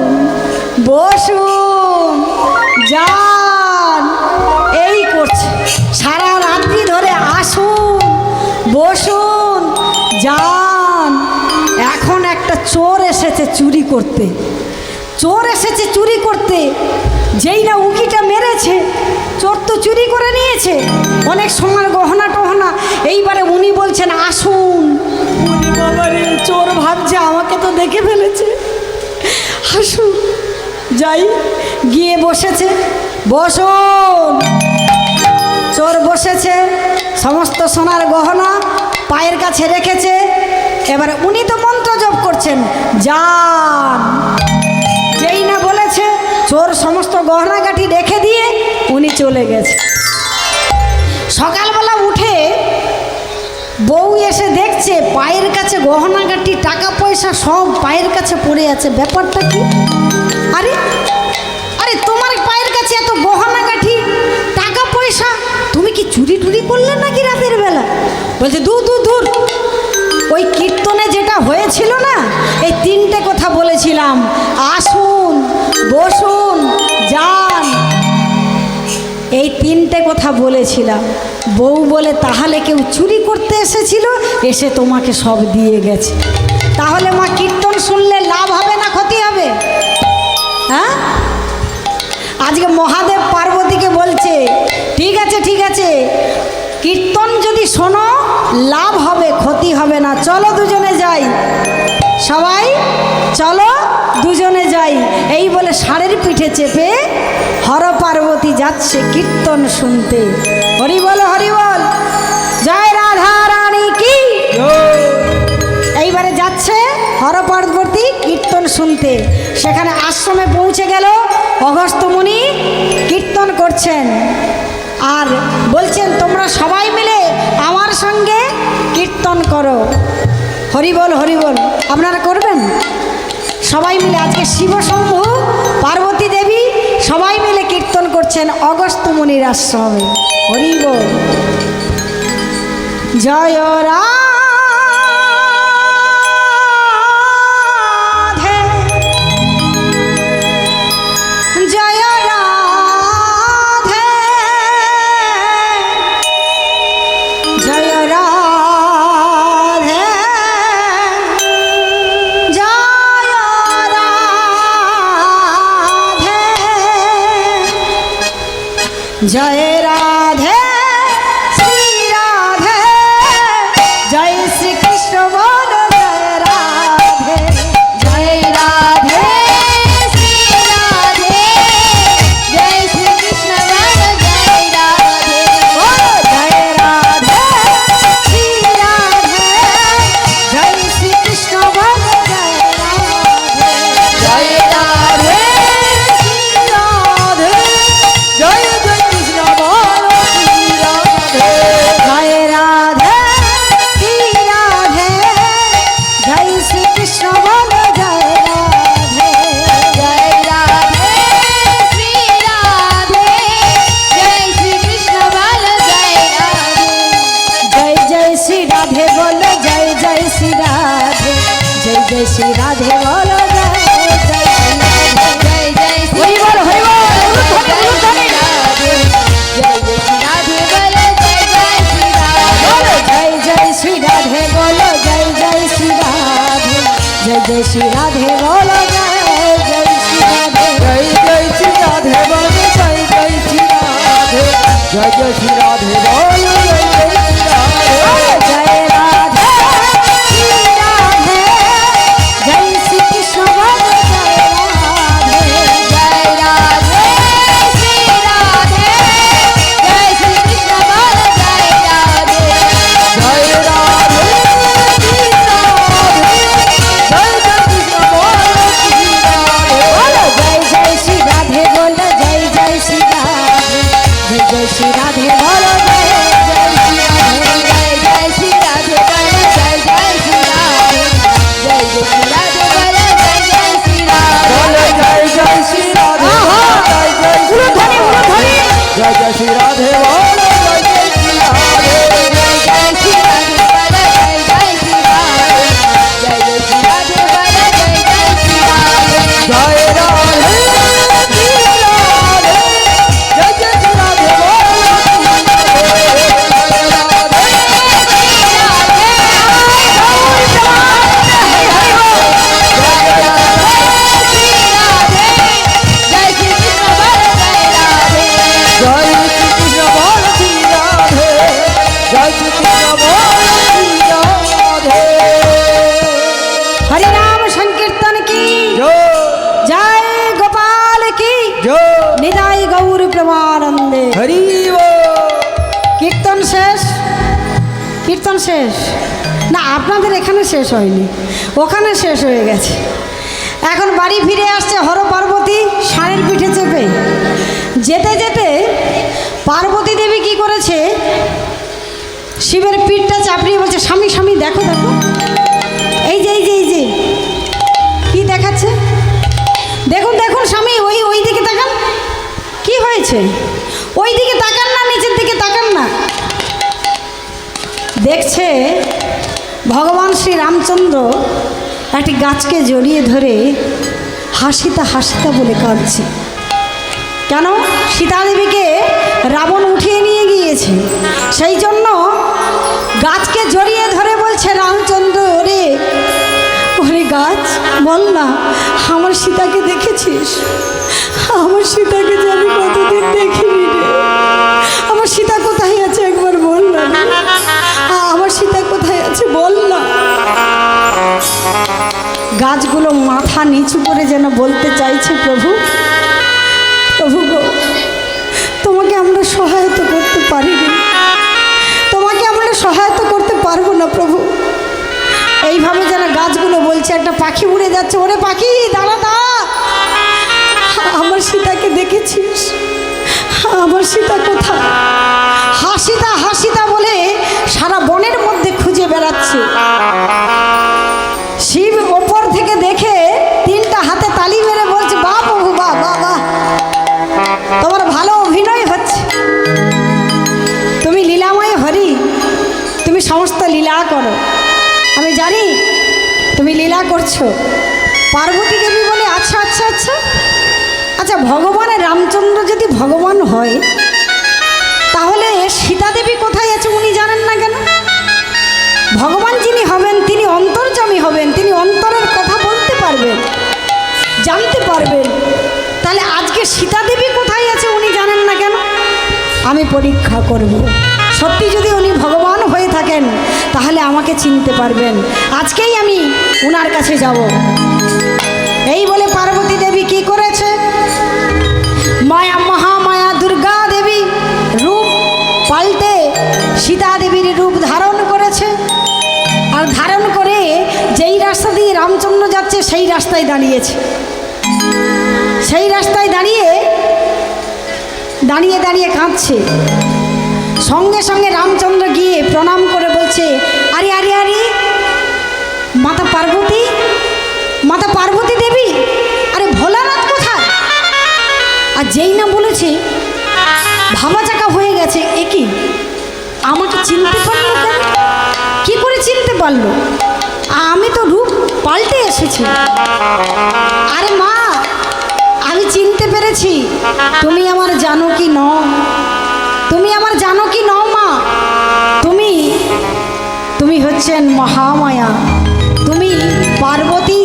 বসুন যান, এই করছে সারা রাত্রি ধরে, আসুন বসুন যান। এখন একটা চোর এসেছে চুরি করতে, চোর এসেছে চুরি করতে, যেই না উকিটা মেরেছে, চোর তো চুরি করে নিয়েছে অনেক সোনার গহনা টহনা। এইবারে উনি বলছেন আসুন। উনি বাবারে, চোর ভাবছে আমাকে তো দেখে ফেলেছে, আসুন যাই। গিয়ে বসেছে, বসুন। চোর বসেছে, সমস্ত সোনার গহনা পায়ের কাছে রেখেছে। এবারে উনি তো মন্ত্র জপ করছেন, যান। যেই না বলেছে, চোর সমস্ত গহনাগাটি রেখে দিয়ে উনি চলে গেছে। সকালবেলা উঠে বউ এসে দেখছে পায়ের কাছে গহনাগাটি, টাকা পয়সা সব পায়ের কাছে পড়ে আছে। ব্যাপারটা কি? আরে আরে, তোমার পায়ের কাছে এত গহনাগাটি, টাকা পয়সা, তুমি কি চুরি টুরি করলে নাকি রাতের বেলা? বলছে দূর দূর দূর, ওই কীর্তনে যেটা হয়েছিল না, এই তিনটে কথা বলেছিলাম, আসুন বসুন যান, এই তিনটে কথা বলেছিলাম। বউ বলে তাহলে কেউ চুরি করতে এসেছিল, এসে তোমাকে সব দিয়ে গেছে। তাহলে মা কীর্তন শুনলে লাভ হবে না ক্ষতি হবে? হ্যাঁ, আজকে মহাদেব পার্বতীকে বলছে ঠিক আছে ঠিক আছে, কীর্তন যদি শোনো লাভ হবে ক্ষতি হবে না, চলো দুজনে যাই। সবাই চলো দুজনে যাই। এই বলে ষাঁড়ের পিঠে চেপে হর পার্বতী যাচ্ছে কীর্তন শুনতে। হরি বল হরি বল, জয় রাধা রানী কি। এইবারে যাচ্ছে হর পার্বতী কীর্তন শুনতে। সেখানে আশ্রমে পৌঁছে গেল, অগস্ত্য মুনি কীর্তন করছেন আর বলছেন তোমরা সবাই মিলে আমার সঙ্গে কীর্তন করো। হরি বল হরি বল, আপনারা করবেন সবাই মিলে। আজকে শিবশম্ভু পার্বতী দেবী সবাই মিলে কীর্তন করছেন অগস্ত্য মুনির আশ্রমে। হরি বল, জয় রাধে জয় রাধে জয় রাধে জয় রাধে জয় রাধে শ্রী রাধে, জয় শ্রীকৃষ্ণ বল জয় রাধে। জয় রাধে শ্রী রাধে, জয় শ্রীকৃষ্ণ বল জয় রাধে। ও জয় রাধে শ্রী রাধে, জয় শ্রীকৃষ্ণ বল জয় রাধে। জয় রাধে শ্রী রাধে, জয় জয় কৃষ্ণ বল শ্রী রাধে। জয় রাধে শ্রী রাধে, জয় শ্রীকৃষ্ণ বল জয় রাধে। জয় রাধে শ্রী রাধে, জয় শ্রীকৃষ্ণ বল জয় রাধে। জয় জয় শ্রী রাধে বলো, জয় জয় শ্রী রাধে, জয় জয় শ্রী রাধে বলো, জয় জয় শ্রী রাধে। জয় জয় শ্রী হরি বল হরি বল, উলুধ্বনি, উলুধ্বনি। রাধে, জয় জয় শ্রী রাধে বল জয় জয় শ্রী রাধে। বলো জয় জয় শ্রী রাধে বলো, জয় জয় শ্রী রাধে, জয় জয় শ্রী রাধে বলো, জয় জয় শ্রী রাধে। জয় জয় শ্রী রাধে বল, জয় জয় শ্রী রাধে, জয় জয় শ্রী রাধে বল, জয় জয় শ্রী রাধে। জয় রাধে শ্রী রাধে, জয় শ্রীকৃষ্ণ বল জয় রাধে। জয় রাধে শ্রী রাধে, জয় শ্রীকৃষ্ণ বল জয় রাধে। জয় রাধে শ্রী রাধে, জয় জয় কৃষ্ণ বল কীর্তন শেষ না, আপনাদের এখানে শেষ হয়নি, ওখানে শেষ হয়ে গেছে। এখন বাড়ি ফিরে আসছে হর পার্বতী ষাঁড়ের পিঠে চেপে। যেতে যেতে পার্বতী দেবী কি করেছে, শিবের পিঠটা চাপড়িয়ে বলছে, স্বামী স্বামী দেখো দেখো, এই যে এই যে এই যে কি দেখাচ্ছে, দেখুন দেখুন স্বামী, ওই ওই দিকে তাকান, কি হয়েছে, ওই দিকে তাকান না, নিচের দিকে তাকান না। দেখছে ভগবান শ্রী রামচন্দ্র একটি গাছকে জড়িয়ে ধরে হাসিতা হাসিতা বলে কাঁদছে। কেন? সীতাদেবীকে রাবণ উঠিয়ে নিয়ে গিয়েছে, সেই জন্য গাছকে জড়িয়ে ধরে বলছে রামচন্দ্র, ওরে ওরে গাছ, বল না আমার সীতাকে দেখেছিস? আমার সীতাকে যে আমি কতদিন দেখিনি রে, আমার সীতা কোথায় আছে একবার বল না রে। আমার সীতা কোথায় আছে বল না। গাছগুলো মাথা নিচু করে যেন বলতে চাইছে, প্রভু প্রভু গো, তোমাকে আমরা সহায়তা করতে পারিনি, তোমাকে আমরা সহায়তা করতে পারবো না প্রভু। এইভাবে যেন গাছগুলো বলছে। একটা পাখি উড়ে যাচ্ছে, ওরে পাখি দাঁড়া দাঁড়া, আমার সীতাকে দেখেছিস? আমার সীতা কোথায়? হাসিতা হাসিতা বলে সারা বনের মধ্যে খুঁজে বেড়াচ্ছে। শিব ওপর থেকে দেখে তিনটা হাতে তালি মেরে বলছে, বাহ প্রভু বাহ বাহ বাহ, তোমার ভালো অভিনয় হচ্ছে, তুমি লীলাময় হরি, তুমি সমস্ত লীলা করো, আমি জানি তুমি লীলা করছো। পার্বতী দেবী বলে, আচ্ছা আচ্ছা আচ্ছা আচ্ছা, ভগবানের রামচন্দ্র যদি ভগবান হয় তাহলে সীতা দেবী কোথায় আছে উনি জানেন না কেন? ভগবান যিনি হবেন তিনি অন্তর্যামী হবেন, তিনি অন্তরের কথা বলতে পারবেন, জানতে পারবেন। তাহলে আজকে সীতা দেবী কোথায় আছে উনি জানেন না কেন? আমি পরীক্ষা করব, সত্যি যদি উনি ভগবান হয়ে থাকেন তাহলে আমাকে চিনতে পারবেন, আজকেই আমি ওনার কাছে যাব। এই বলে পার্বতী দেবী কি করেছে, মায়া মহামায়া দুর্গা দেবী রূপ পাল্টে সীতা দেবীর রূপ ধারণ করেছে। আর ধারণ করে যেই রাস্তা দিয়ে রামচন্দ্র যাচ্ছে সেই রাস্তায় দাঁড়িয়েছে। সেই রাস্তায় দাঁড়িয়ে দাঁড়িয়ে দাঁড়িয়ে কাঁদছে। সঙ্গে সঙ্গে রামচন্দ্র গিয়ে প্রণাম করে বলছে, আরে আরে আরে মাতা পার্বতী, মাতা পার্বতী দেবী, আরে ভোলানাথ কোথায়? আর যেই না বলেছে ভাবা চাকা হয়ে গেছে, এ কি আমাকে চিনতে পারলো কেন? কি করে চিনতে পারলো? আমি তো রূপ পাল্টে এসেছি। আরে মা, আমি চিনতে পেরেছি, তুমি আমার জানকী নও, তুমি আমার জানকী নও মা, তুমি তুমি হচ্ছেন মহামায়া, তুমি পার্বতী,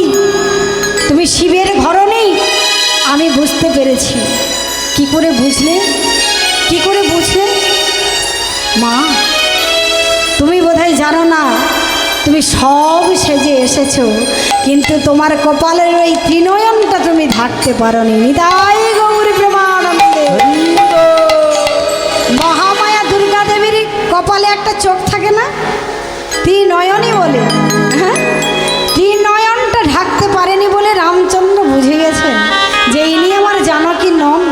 তুমি শিবের ঘরণী। আমি বুঝতে পেরেছি। কি করে বুঝলে? কি করে বুঝলে? মা, তুমি বোধহয় জানো না, তুমি সব সেজে এসেছো, কিন্তু তোমার কপালের ওই ত্রিনয়নটা তুমি ঢাকতে পারোনি। নিতাই গৌরী প্রেমানন্দে। মহামায়া দুর্গা দেবীর কপালে একটা চোখ থাকে না, ত্রিনয়নই বলে, হ্যাঁ, ত্রিনয়নটা ঢাকতে পারেনি বলে রামচন্দ্র বুঝে গেছেন যে ইনি আমার জানকী নন।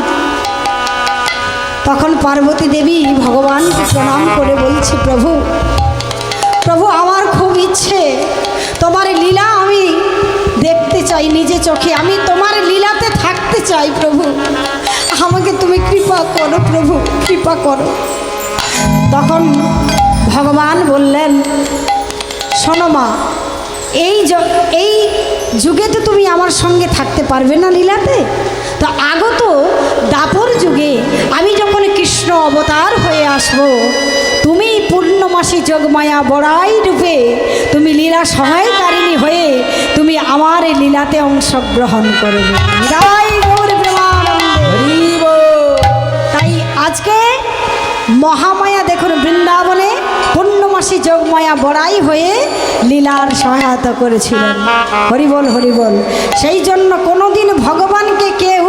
তখন পার্বতী দেবী ভগবানকে প্রণাম করে বলছে, প্রভু প্রভু, আমার খুব ইচ্ছে তোমার লীলা আমি দেখতে চাই নিজে চোখে, আমি তোমার লীলাতে থাকতে চাই প্রভু, আমাকে তুমি কৃপা করো প্রভু, কৃপা করো। তখন ভগবান বললেন, শোনো মা, এই যুগে তো তুমি আমার সঙ্গে থাকতে পারবে না লীলাতে, তো আগত দাপর যুগে আমি যখন কৃষ্ণ অবতার হয়ে আসব, তুমি পূর্ণমাসী যোগমায়া বড়াই রূপে তুমি লীলা সহায়কারিণী হয়ে তুমি আমার এই লীলাতে অংশগ্রহণ করবে। তাই আজকে মহামায়া দেখুন বৃন্দাবনে পূর্ণমাসী যোগমায়া বড়াই হয়ে লীলার সহায়তা করেছিলেন। হরিবল হরিবল। সেই জন্য কোনোদিন ভগবানকে কেউ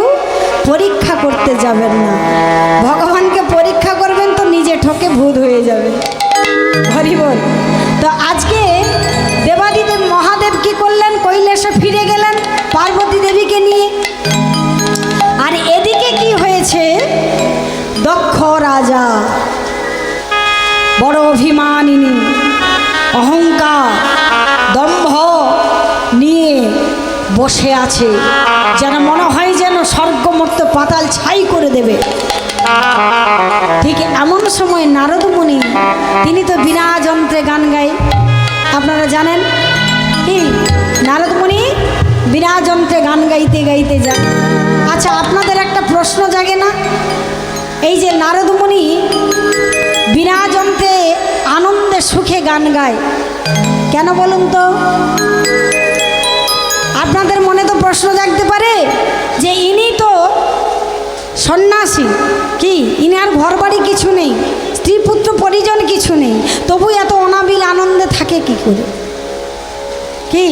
পরীক্ষা করতে যাবেন না। ভগবানকে পরীক্ষা করবেন তো নিজে ঠকে ভূত হয়ে যাবে। হরি বল। তো আজকে দেবাদিদেব মহাদেব কি করলেন, কৈলাসে ফিরে গেলেন পার্বতী দেবীকে নিয়ে। আর এদিকে কি হয়েছে, দক্ষ রাজা বড় অভিমানিনী, অহংকার দম্ভ নিয়ে বসে আছে, যেন মনে হয় যেন স্বর্গমর্ত পাতাল ছাই করে দেবে। ঠিক এমন সময় নারদ মুনি, তিনি তো বিনা যন্ত্রে গান গায়, আপনারা জানেন কি, নারদ মুনি বিনা যন্ত্রে গান গাইতে গাইতে যান। আচ্ছা, আপনাদের একটা প্রশ্ন জাগে না, এই যে নারদ মুনি বিনা যন্ত্রে আনন্দে সুখে গান গায় কেন বলুন তো? আপনাদের মনে তো প্রশ্ন জাগতে পারে যে ইনি তো সন্ন্যাসী, কি ইনার ঘর বাড়ি কিছু নেই, স্ত্রী পুত্র পরিজন কিছু নেই, তবু এত অনাবিল আনন্দে থাকে কি করে? কি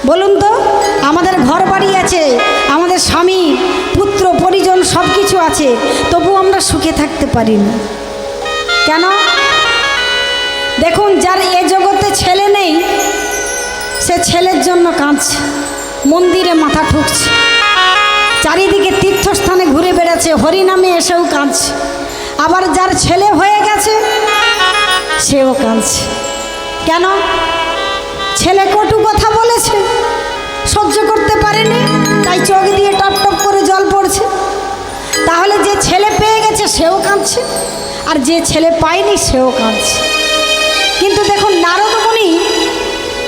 বলুন তো? আমাদের ঘর বাড়ি আছে, আমাদের স্বামী পুত্র পরিজন সব কিছু আছে, তবু আমরা সুখে থাকতে পারি না কেন? দেখুন, যার এ জগতে ছেলে নেই, সে ছেলের জন্য কাঁদছে, মন্দিরে মাথা ঠুকছে, চারিদিকে তীর্থস্থানে ঘুরে বেড়াচ্ছে, হরিনামে এসেও কাঁদছে। আবার যার ছেলে হয়ে গেছে সেও কাঁদছে কেন? ছেলে কটু কথা বলেছে, সহ্য করতে পারেনি, তাই চোখ দিয়ে টপ টপ করে জল পড়ছে। তাহলে যে ছেলে পেয়ে গেছে সেও কাঁদছে, আর যে ছেলে পায়নি সেও কাঁদছে। কিন্তু দেখুন, নারদ মুনি,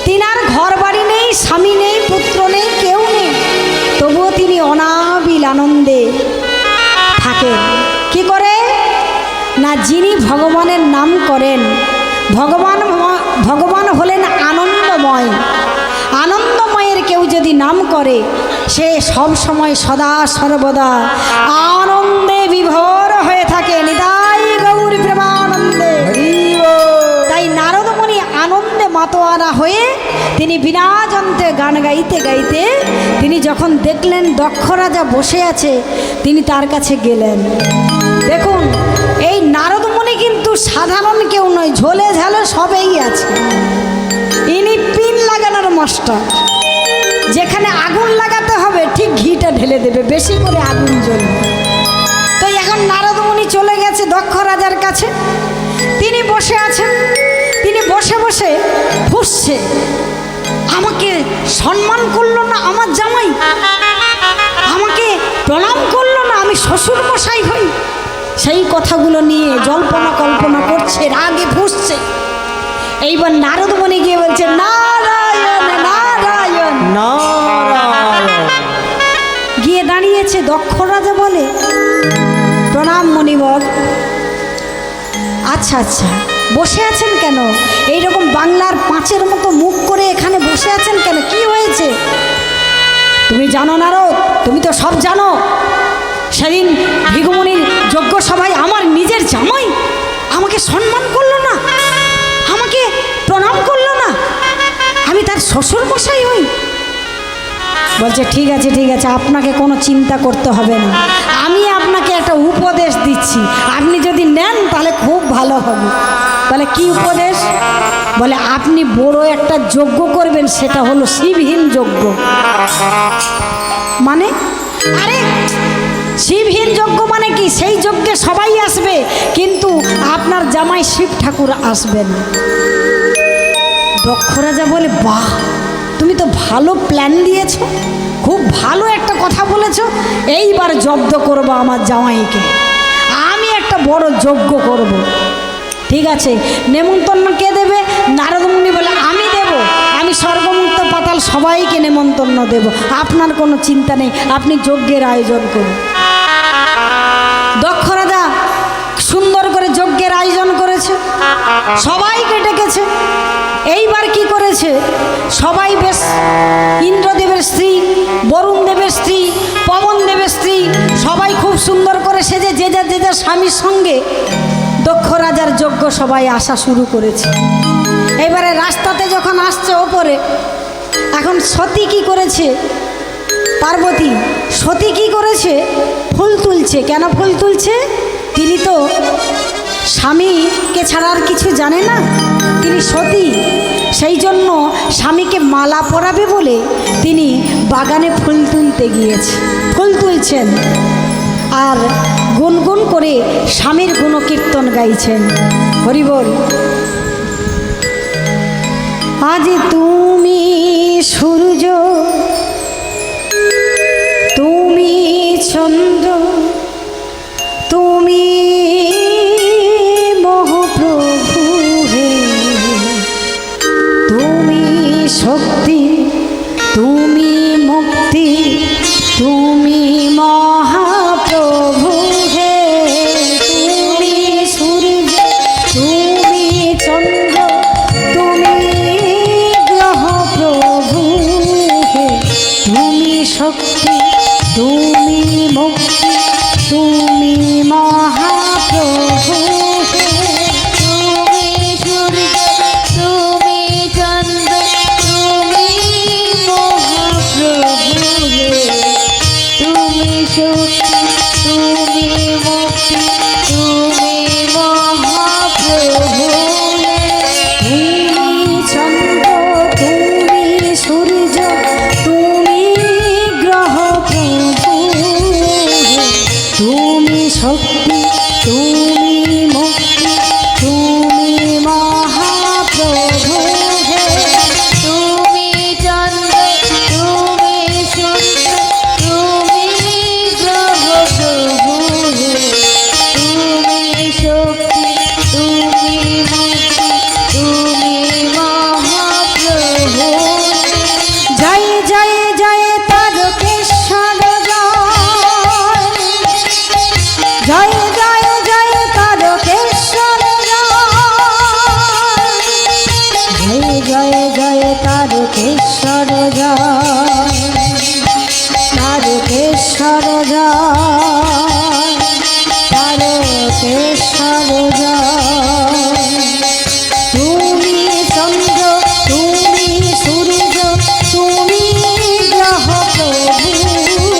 তিনার ঘর বাড়ি নেই, স্বামী নেই, পুত্র নেই, কেউ নেই, তবুও তিনি অনাবিল আনন্দে থাকেন। কি করে না, যিনি ভগবানের নাম করেন, ভগবান হলেন আনন্দময়। আনন্দময়ের কেউ যদি নাম করে, সে সব সময় সদা সর্বদা আনন্দে বিভোর হয়ে থাকে। নিতাই গৌর প্রেমানন্দে। তাই নারদ মুনি আনন্দে মাতোয়ারা হয়ে তিনি বিনা যন্ত্রে গান গাইতে গাইতে তিনি যখন দেখলেন দক্ষ রাজা বসে আছে, তিনি তার কাছে গেলেন। দেখুন, এই নারদ মুনি কিন্তু সাধারণ কেউ নয়, ঝোলে ঝালে সবেই আছে। ইনি পিন লাগানোর মাস্টার, যেখানে আগুন লাগাতে হবে ঠিক ঘিটা ঢেলে দেবে, বেশি করে আগুন জ্বলবে। তো এখন নারদ মুনি চলে গেছে দক্ষ রাজার কাছে, তিনি বসে আছেন। তিনি বসে বসে ফুঁসছে, আমাকে সম্মান করলো না আমার জামাই, আমাকে প্রণাম করলো না, আমি শ্বশুর মশাই হই। সেই কথাগুলো নিয়ে জল্পনা কল্পনা করছে, রাগে ফুঁসছে। এইবার নারদ মুনি গিয়ে বলছে, নারায়ণ নারায়ণ নারায়ণ। গিয়ে দাঁড়িয়েছে। দক্ষ রাজা বলে, প্রণাম মুনিবর। আচ্ছা আচ্ছা, বসে আছেন কেন? এইরকম বাংলার পাঁচের মতো মুখ করে এখানে বসে আছেন কেন? কি হয়েছে? তুমি জানো নারদ, তুমি তো সব জানো। সেদিন ভৃগুমুনির যজ্ঞ সভায় আমার নিজের জামাই আমাকে সম্মান করলো না, আমাকে প্রণাম করলো না, আমি তার শ্বশুর মশাই হই। বলছে, ঠিক আছে ঠিক আছে, আপনাকে কোনো চিন্তা করতে হবে না, আমি আপনাকে একটা উপদেশ দিচ্ছি, আপনি যদি নেন তাহলে খুব ভালো হবে। বলে, কি উপদেশ? বলে, আপনি বড় একটা যজ্ঞ করবেন, সেটা হলো শিবহীন যজ্ঞ। মানে? আরে শিবহীন যজ্ঞ মানে কি? সেই যজ্ঞে সবাই আসবে, কিন্তু আপনার জামাই শিব ঠাকুর আসবে না। দক্ষ রাজা বলে, বাহ, তুমি তো ভালো প্ল্যান দিয়েছ, খুব ভালো একটা কথা বলেছ। এইবার জব্দ করবো আমার জামাইকে, আমি একটা বড় যজ্ঞ করব। ঠিক আছে, নেমন্তন্ন কে দেবে? নারদ মুনি বলে, আমি দেব, আমি স্বর্গমুক্ত পাতাল সবাইকে নেমন্তন্ন দেব, আপনার কোনো চিন্তা নেই, আপনি যজ্ঞের আয়োজন করুন। দক্ষ রাজা সুন্দর করে যজ্ঞের আয়োজন করেছে, সবাইকে ডেকেছে। এইবার কি করেছে? সবাই বেশ, ইন্দ্রদেবের স্ত্রী, বরুণ দেবের স্ত্রী, পবন দেবের স্ত্রী, সবাই খুব সুন্দর করে সেজে যে যার স্বামীর সঙ্গে দক্ষ রাজার যজ্ঞ সবাই আসা শুরু করেছে। এবারে রাস্তাতে যখন আসছে ওপরে, এখন সতী কি করেছে? পার্বতী সতী কি করেছে? ফুল তুলছে। কেন ফুল তুলছে? তিনি তো স্বামীকে ছাড়া আর কিছু জানে না, তিনি সতী। সেই জন্য স্বামীকে মালা পরাবে বলে তিনি বাগানে ফুল তুলতে গিয়েছে, ফুল তুলছেন আর গুনগুন করে স্বামীর গুণকীর্তন গাইছেন। হরি বল। আজ তুমি সূর্য, তুমি চন্দ্র, তুমি মহাপ্রভু হে, তুমি শক্তি, তুমি মুক্তি, তুমি মহাপ্রভু হে। তুমি সূর্য, তুমি চন্দ্র, তুমি গ্রহ প্রভু হে, তুমি শক্তি, তুমি মুক্তি, তুমি মহাপ্রভু হে। তুমি সূর্য, তুমি চন্দ্র, তুমি মহাপ্রভু হে। তুমি শক্তি, তুমি মুক্তি, তুমি মহাপ্রভু হে। তুমি চন্দ্র, তুমি সূর্য, তুমি গ্রহ প্রভু হে, তুমি শক্তি, তুমি মুক্তি, তুমি মহাপ্রভু হে। তুমি চন্দ্র, তুমি সূর্য, তুমি গ্রহ প্রভু হে। তুমি শক্তি, তুমি মুক্তি, তুমি মহাপ্রভু হে। জয় জয় জয় তারকেশ্বর জয়, জয় জয় জয় তারকেশ্বর জয়, জয় জয় তারকেশ্বর জয়, তারকেশ্বর জয়, তারকেশ্বর জয়। তুমি চন্দ্র, তুমি সূর্য, তুমি গ্রহ প্রভু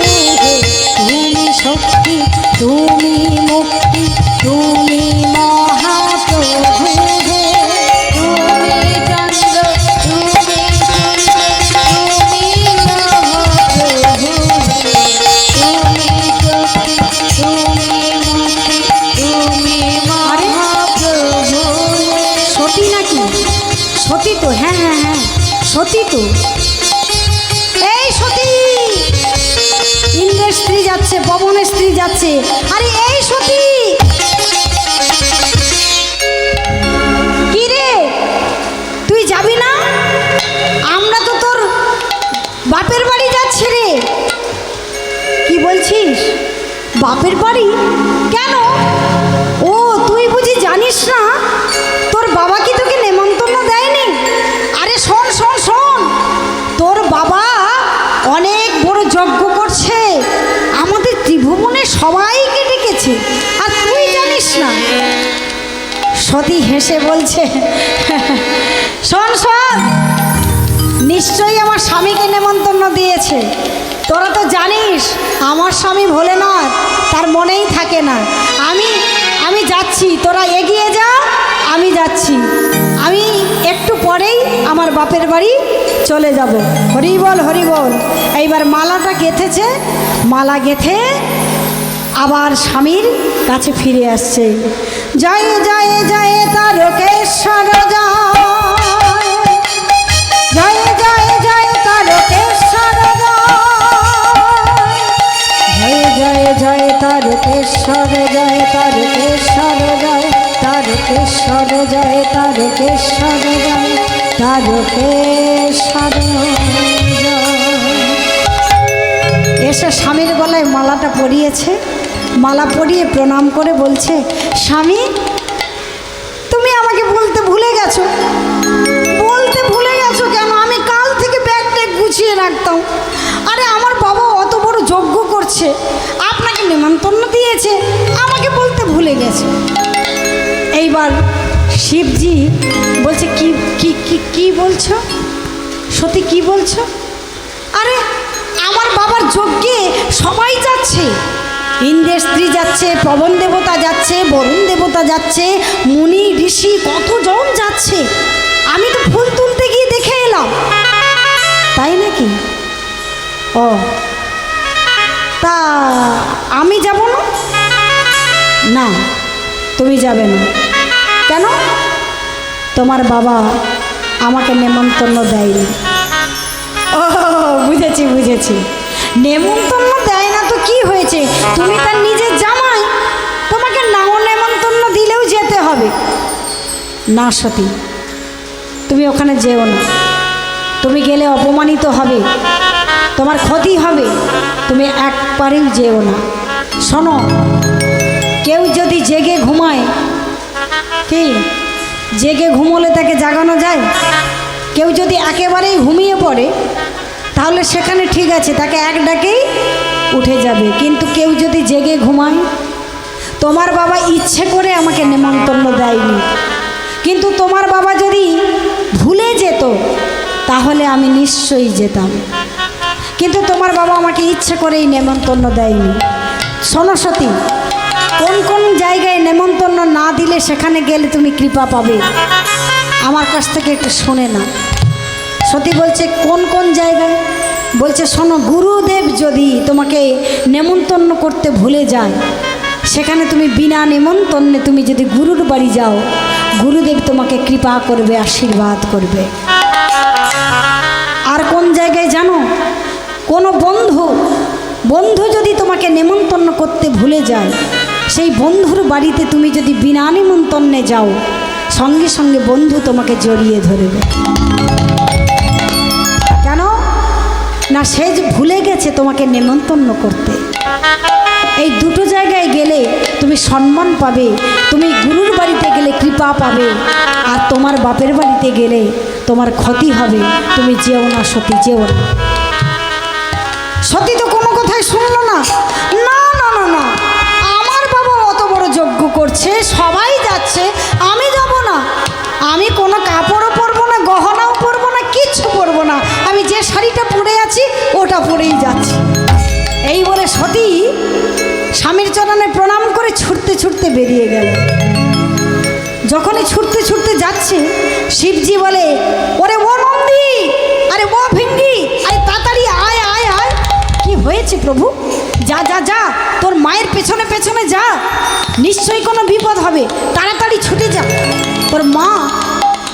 হে, তুমি শক্তি, তুমি মুক্তি, তুমি মহাপ্রভু হে। তুমি চন্দ্র, তুমি সূর্য, তুমি মহাপ্রভু হে। তুমি শক্তি, তুমি মুক্তি, তুমি মহাপ্রভু হে। সতী নাকি? সতী তো, হ্যাঁ হ্যাঁ হ্যাঁ সতী তো। এই সতী, ইন্দ্রের স্ত্রী যাচ্ছে, পবনের স্ত্রী যাচ্ছে। আরে এই সতী, কি রে তুই যাবি না? আমরা তো তোর বাপের বাড়ি যাচ্ছি রে। কি বলছিস? বাপের বাড়ি কেন? ও তুই বুঝি জানিস না তোর বাবা কি তোকে নেমন্তন্ন দেয়নি? আরে শোন শোন শোন, তোর বাবা অনেক বড় যজ্ঞ করছে, আমাদের ত্রিভুবনে সবাইকে ডেকেছে, আর তুই জানিস না। সতী হেসে বলছে, শোন শোন, নিশ্চয়ই আমার স্বামীকে নেমন্তন্ন দিয়েছে। তোরা তো জানিস আমার স্বামী ভোলেনাথ, তার মনেই থাকে না। আমি যাচ্ছি, তোরা এগিয়ে যা, আমি যাচ্ছি। আমি একটু পরেই আমার বাপের বাড়ি চলে যাব। হরি বল হরি বল। এইবার মালাটা গেঁথেছে, মালা গেঁথে আবার স্বামীর কাছে ফিরে আসছে। জয় জয় জয় তারকেশ্বর জয়, জয় জয় জয় তারকেশ্বর জয়, জয় জয় তারকেশ্বর জয়, তারকেশ্বর জয়, তারকেশ্বর জয়, তারকেশ্বর জয়, তারকেশ্বর জয়। এসে স্বামীর গলায় মালাটা পরিয়েছে, মালা পরিয়ে প্রণাম করে বলছে, স্বামী তুমি আমাকে বলতে ভুলে গেছো। বলতে ভুলে গেছো কেন? আমি কাল থেকে ব্যাগ ট্যাগ গুছিয়ে রাখতাম। আরে আমার বাবা অত বড় যজ্ঞ করছে, আপনাকে নেমন্তন্ন দিয়েছে, আমাকে বলতে ভুলে গেছে। এইবার শিবজি বলছে, কি কি কি কি বলছো সতী, কি বলছো? আরে আমার বাবার যজ্ঞে সবাই যাচ্ছে, ইন্দ্রের স্ত্রী যাচ্ছে, পবন দেবতা যাচ্ছে, বরুণ দেবতা যাচ্ছে, মুনি ঋষি কতজন যাচ্ছে। আমি তো ফুল তুলতে গিয়ে দেখে এলাম। তাই নাকি? ও, তা আমি যাব না? না, তুমি যাবে না। কেন? তোমার বাবা আমাকে নেমন্তন্ন দেয়নি। ও, বুঝেছি বুঝেছি, নেমন্তন্ন দেয় না তো কি হয়েছে, তুমি তার নিজের জামাই, তোমাকে নাও নেমন্তন্ন দিলেও যেতে হবে। না সতী, তুমি ওখানে যেও না। তুমি গেলে অপমানিত হবে, তোমার ক্ষতি হবে, তুমি একবারেও যেও না। শোনো, কেউ যদি জেগে ঘুমায়, কি জেগে ঘুমোলে তাকে জাগানো যায়? কেউ যদি একেবারেই ঘুমিয়ে পড়ে তাহলে সেখানে ঠিক আছে, তাকে এক ডাকেই উঠে যাবে। কিন্তু কেউ যদি জেগে ঘুমায়, তোমার বাবা ইচ্ছে করে আমাকে নেমন্তন্ন দেয়নি, কিন্তু তোমার বাবা যদি ভুলে যেত তাহলে আমি নিশ্চয়ই যেতাম। কিন্তু তোমার বাবা আমাকে ইচ্ছে করেই নেমন্তন্ন দেয়নি। শোনো সতী, কোন কোন জায়গায় নেমন্তন্ন না দিলে সেখানে গেলে তুমি কৃপা পাবে, আমার কাছ থেকে একটু শোনে না। সতী বলছে কোন কোন জায়গায়? বলছে শোনো, গুরুদেব যদি তোমাকে নেমন্তন্ন করতে ভুলে যায়, সেখানে তুমি বিনা নেমন্তন্নে তুমি যদি গুরুর বাড়ি যাও, গুরুদেব তোমাকে কৃপা করবে, আশীর্বাদ করবে। আর কোন জায়গায় জানো? কোনো বন্ধু যদি তোমাকে নেমন্তন্ন করতে ভুলে যায়, সেই বন্ধুর বাড়িতে তুমি যদি বিনা নেমন্তন্নে যাও, সঙ্গে সঙ্গে বন্ধু তোমাকে জড়িয়ে ধরবে। কেন না? সে যে ভুলে গেছে তোমাকে নেমন্তন্ন করতে। এই দুটো জায়গায় গেলে তুমি সম্মান পাবে, তুমি গুরুর বাড়িতে গেলে কৃপা পাবে, আর তোমার বাপের বাড়িতে গেলে তোমার ক্ষতি হবে। তুমি যেও না সতী, যেও না। সতী তো কোনো কথাই শুনলো না। না না না না, আমার বাবা অত বড় যজ্ঞ করছে, সবাই যাচ্ছে, আমি যাব না। আমি কোনো কাপড়ও পরবো না, গহনাও পরবো না, কিচ্ছু পরবো না। আমি যে শাড়িটা পরে আছি ওটা পরেই যাচ্ছি। এই বলে সতী স্বামীর চরণে প্রণাম করে ছুটতে ছুটতে বেরিয়ে গেল। যখনই ছুটতে ছুটতে যাচ্ছে, শিবজি বলে, ওরে ও নন্দী, আরে ও ভিঙ্গি, আরে তাড়াতাড়ি আয় আয় আয়। কি হয়েছে প্রভু? যা যা যা, তোর মায়ের পেছনে পেছনে যা, নিশ্চয়ই কোনো বিপদ হবে, তাড়াতাড়ি ছুটে যা। তোর মা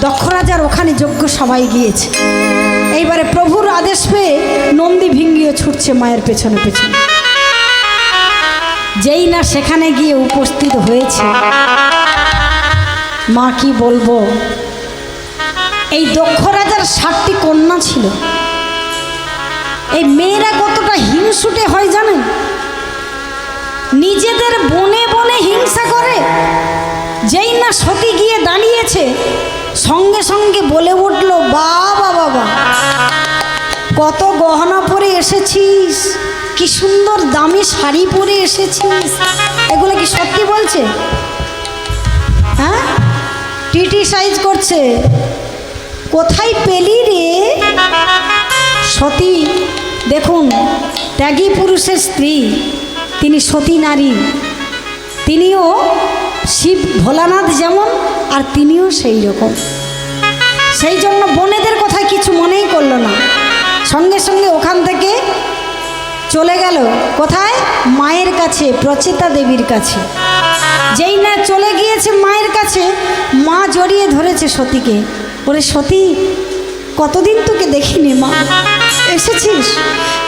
দক্ষ রাজার ওখানে যজ্ঞ সবাই গিয়েছে। এইবারে প্রভুর আদেশ পেয়ে নন্দী ভিঙ্গিও ছুটছে মায়ের পেছনে পেছনে। যেই না সেখানে গিয়ে উপস্থিত হয়েছে, মা কি বলবো, এই দক্ষ রাজার 7টি কন্যা ছিল। এই মেয়েরা কতটা হিংসুটে হয় জানেন? নিজেদের বনে বনে হিংসা করে। যেই না সতী গিয়ে দাঁড়িয়েছে, সঙ্গে সঙ্গে বলে উঠল, বাবা বাবা, কত গহনা পরে এসেছিস, কি সুন্দর দামি শাড়ি পরে এসেছিস। এগুলো কি সত্যি বলছে? হ্যাঁ, টিটি সাইজ করছে। কোথায় পেলি রে? সতী দেখুন, ত্যাগী পুরুষের স্ত্রী, তিনি সতী নারী, তিনিও শিব ভোলানাথ যেমন, আর তিনিও সেই রকম। সেই জন্য বোনেদের কথায় কিছু মনেই করলো না, সঙ্গে সঙ্গে ওখান থেকে চলে গেল কোথায়? মায়ের কাছে, প্রচেতা দেবীর কাছে। যেই না চলে গিয়েছে মায়ের কাছে, মা জড়িয়ে ধরেছে সতীকে। ওরে সতী, কতদিন তোকে দেখিনি মা, এসেছিস?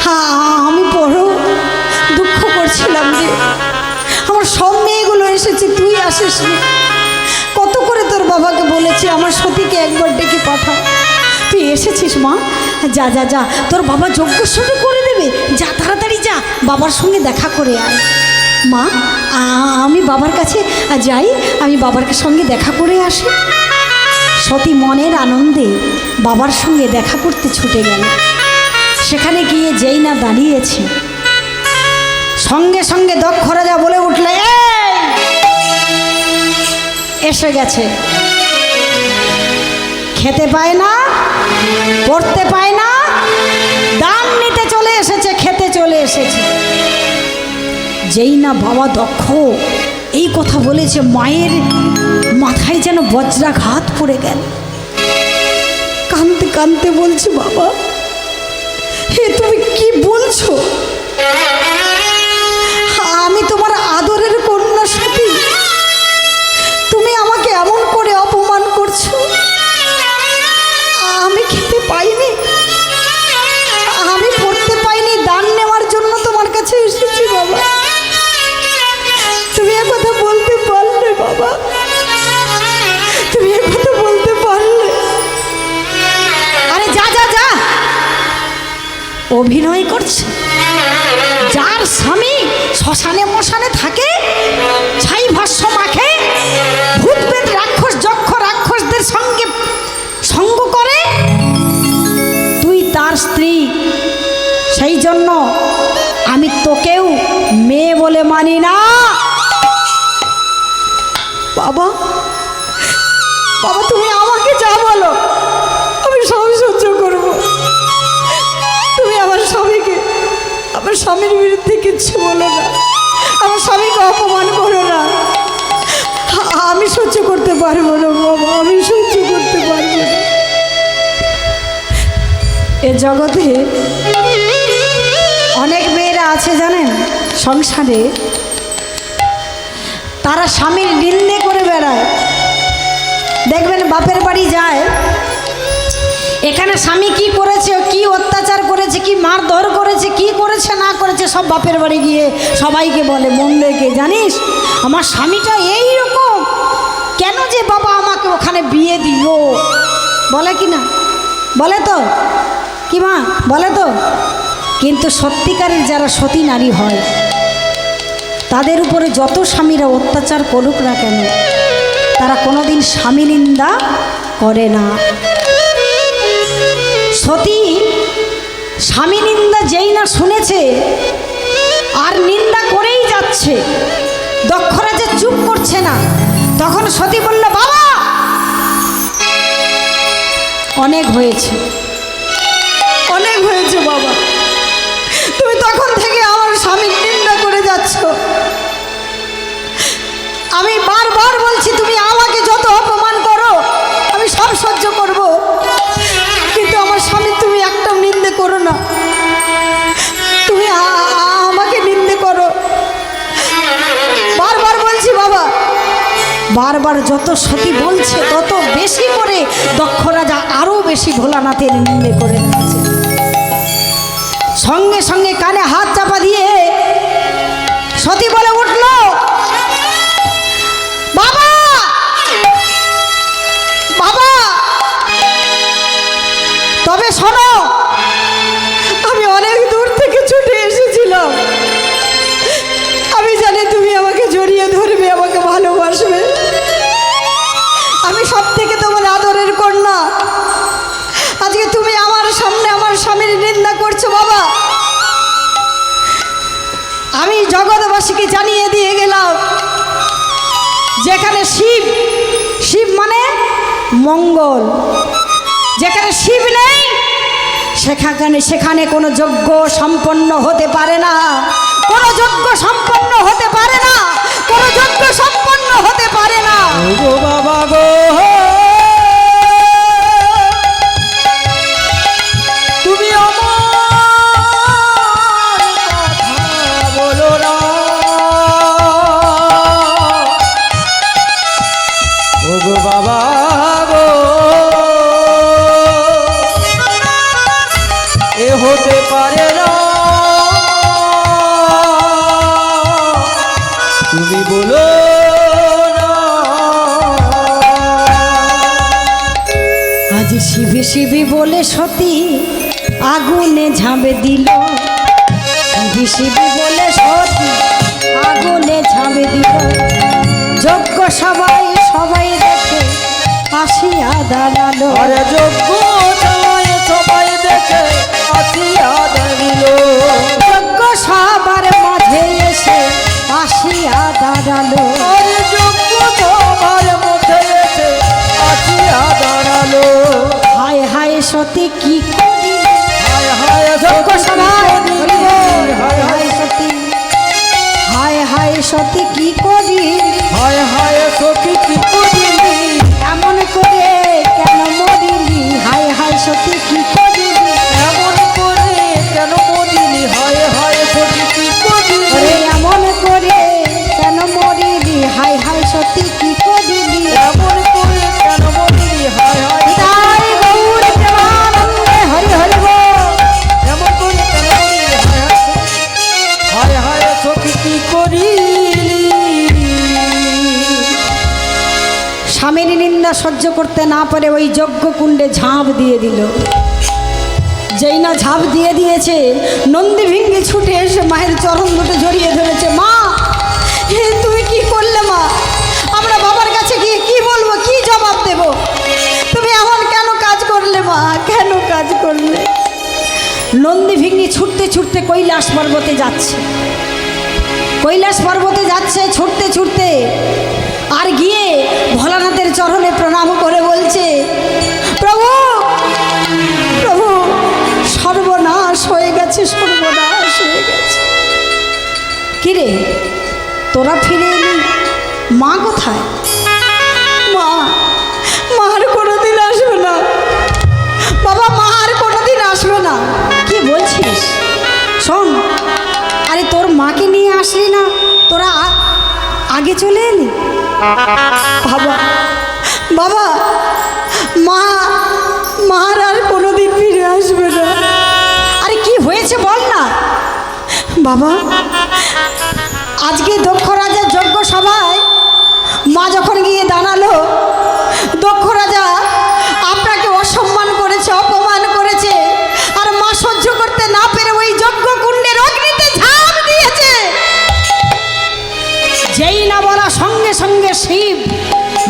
হ্যাঁ, আমি বড় দুঃখ করছিলাম রে, আমার সব মেয়েগুলো এসেছে, তুই আসিস নি। কত করে তোর বাবাকে বলেছি আমার সতীকে একবার ডেকে পাঠা, তুই এসেছিস মা? যা যা যা, তোর বাবা যজ্ঞ শুরু করে দেবে, যা তাড়াতাড়ি যা, বাবার সঙ্গে দেখা করে আয়। মা, আমি বাবার কাছে যাই, আমি বাবার সঙ্গে দেখা করে আসি। সতী মনের আনন্দে বাবার সঙ্গে দেখা করতে ছুটে গেল। সেখানে গিয়ে যেই না দাঁড়িয়েছে, সঙ্গে সঙ্গে দক্ষ রাজা বলে উঠলে, এসে গেছে। খেতে পায় না, পড়তে পায় না, দান নিতে চলে এসেছে, খেতে চলে এসেছে। যেই না বাবা দক্ষ এই কথা বলেছে, মায়ের মাথায় যেন বজ্রাঘাত পড়ে গেল। কাঁদতে কাঁদতে বলছে, বাবা হে তুমি কি বলছো? আমি তোমার আদরের কন্যা সতী, তুমি আমাকে এমন করে অপমান করছো। আমি খেতে পাইনি, আমি পড়তে পাইনি, দান নেওয়ার জন্য তোমার কাছে এসেছি বাবা। তুমি এ কথা বলতে পারলে বাবা, তুমি এ কথা বলতে পারলে? আরে যা যা যা, অভিনয় করছে। যার স্বামী শ্মশানে মশানে থাকে, ছাই ভাষ্য মাখে, ভূতবেদ রাক্ষস যক্ষ রাক্ষসদের সঙ্গে সঙ্গ করে, তুই তার স্ত্রী, সেই জন্য আমি তোকেও মেয়ে বলে মানি না। বাবা বাবা তুমি আমাকে যা বলো আমি সব সহ্য করব। তুমি আমার স্বামীকে, আমার স্বামীর বিরুদ্ধে কিচ্ছু বলো না, আমার স্বামীকে অপমান করো না। আমি সহ্য করতে পারবো না বাবা, আমি সহ্য করতে পারবো না। এ জগতে অনেক মেয়েরা আছে জানেন, সংসারে তারা স্বামীর নিন্দে করে বেড়ায়। দেখবেন বাপের বাড়ি যায়, এখানে স্বামী কি করেছে, কি অত্যাচার করেছে, কি মারধর করেছে, কি করেছে না করেছে, সব বাপের বাড়ি গিয়ে সবাইকে বলে, মন দেখে জানিস আমার স্বামীটা এই রকম, কেন যে বাবা আমাকে ওখানে বিয়ে দিল। বলে কি না? বলে তো কি মা, বলে তো। কিন্তু সত্যিকারের যারা সতী নারী হয়, তাদের উপরে যত স্বামীরা অত্যাচার করুক না কেন, তারা কোনোদিন স্বামী নিন্দা করে না। সতী স্বামী নিন্দা যেই না শুনেছে আর নিন্দা করেই যাচ্ছে, দক্ষরা যে চুপ করছে না, তখন সতী বলল, বাবা অনেক হয়েছে, অনেক হয়েছে বাবা, তুমি তখন থেকে আমার স্বামীর নিন্দা করে যাচ্ছ। আমি বারবার বলছি তুমি আমাকে যত অপমান করো আমি সব সহ্য করব, কিন্তু আমার স্বামী তুমি একটাও নিন্দে করো না, তুমি আমাকে নিন্দে করো। বারবার বলছি বাবা। বারবার যত সতী বলছে তত বেশি করে দক্ষ রাজা আরো বেশি ভোলানাথের নিন্দে করে দিচ্ছে। সঙ্গে সঙ্গে কানে হাত চাপা দিয়ে সতী বলে উঠল, বাবা বাবা তবে শোনো, আমি অনেক দূর থেকে ছুটে এসেছিলাম, আমি জানি তুমি আমাকে জড়িয়ে ধরবে, আমাকে ভালোবাসবে, আমি সব থেকে তোমার আদরের কন্যা, আজকে তুমি আমার সামনে আমার স্বামীর নিন্দা করছো বাবা। আমি জগৎবাসীকে জানিয়ে দিয়ে গেলাম, যেখানে শিব, শিব মানে মঙ্গল, যেখানে শিব নেই সেখানে কোনো যজ্ঞ সম্পন্ন হতে পারে না, কোনো যজ্ঞ সম্পন্ন হতে পারে না, কোনো যজ্ঞ সম্পন্ন হতে পারে না। গো বাবা গো, তুমি আমার কথা বলো না, ও গো বাবা গো, এ হতে পারে না, তুমি বলো না। আজ শিবে শিবে বলে সতী আগুনে ঝাঁবে দিল, শিবে শিবে বলে সতী আগুনে ঝাঁবে দিল, যজ্ঞ সবাই সবাই দেখে আসিয়া দাঁড়ালো, আরে যোগ্য সবাই দেখে আসিয়া দাঁড়িল, যজ্ঞ সবার মাঝে এসে আসিয়া দাঁড়ালো, আরে যোগ্য সবার মধ্যে এসে আসিয়া দাঁড়ালো, হায় হায় সতী কি করি, হায় হায় যজ্ঞ সভায় হায় হায় সতী, হায় সহ্য করতে না পারে ওই যজ্ঞ কুণ্ডে ঝাঁপ দিয়ে দিল। যেই না ঝাঁপ দিয়ে দিয়েছে, নন্দী ভিঙ্গি ছুটে এসে মায়ের চরণ দুটো জড়িয়ে ধরেছে। মা, তুমি কি করলে মা? আমরা বাবার কাছে গিয়ে কি বলবো, কি জবাব দেব? তুমি এমন কেন কাজ করলে মা, কেন কাজ করলে? নন্দী ভিঙ্গি ছুটতে ছুটতে কৈলাস পর্বতে যাচ্ছে, কৈলাস পর্বতে যাচ্ছে ছুটতে ছুটতে, আর গিয়ে ভোলানাথের চরণে প্রণাম করে বলছে, প্রভু প্রভু, সর্বনাশ হয়ে গেছে, সর্বনাশ হয়ে গেছে। কিরে, তোরা ফিরে এলি, মা কোথায়? মা, মা আর কোনোদিন আসবে না বাবা, মা আর কোনোদিন আসবে না। কি বলছিস? শোন, আরে তোর মাকে নিয়ে আসলি না, তোরা আগে চলে এলি। বাবা বাবা, মা, মার আর কোনোদিন ফিরে আসবে না। আরে কি হয়েছে বল না বাবা। আজকে দক্ষ রাজার যজ্ঞ সভায় মা যখন গিয়ে দাঁড়ালো, দক্ষ রাজা আপনাকে অসম্মান করেছে, অপমান করেছে, আর মা সহ্য করতে না পেরে ওই যজ্ঞ কুণ্ডের অগ্নিতে ঝাঁপ দিয়েছে। যেই না বলা, সঙ্গে সঙ্গে শিব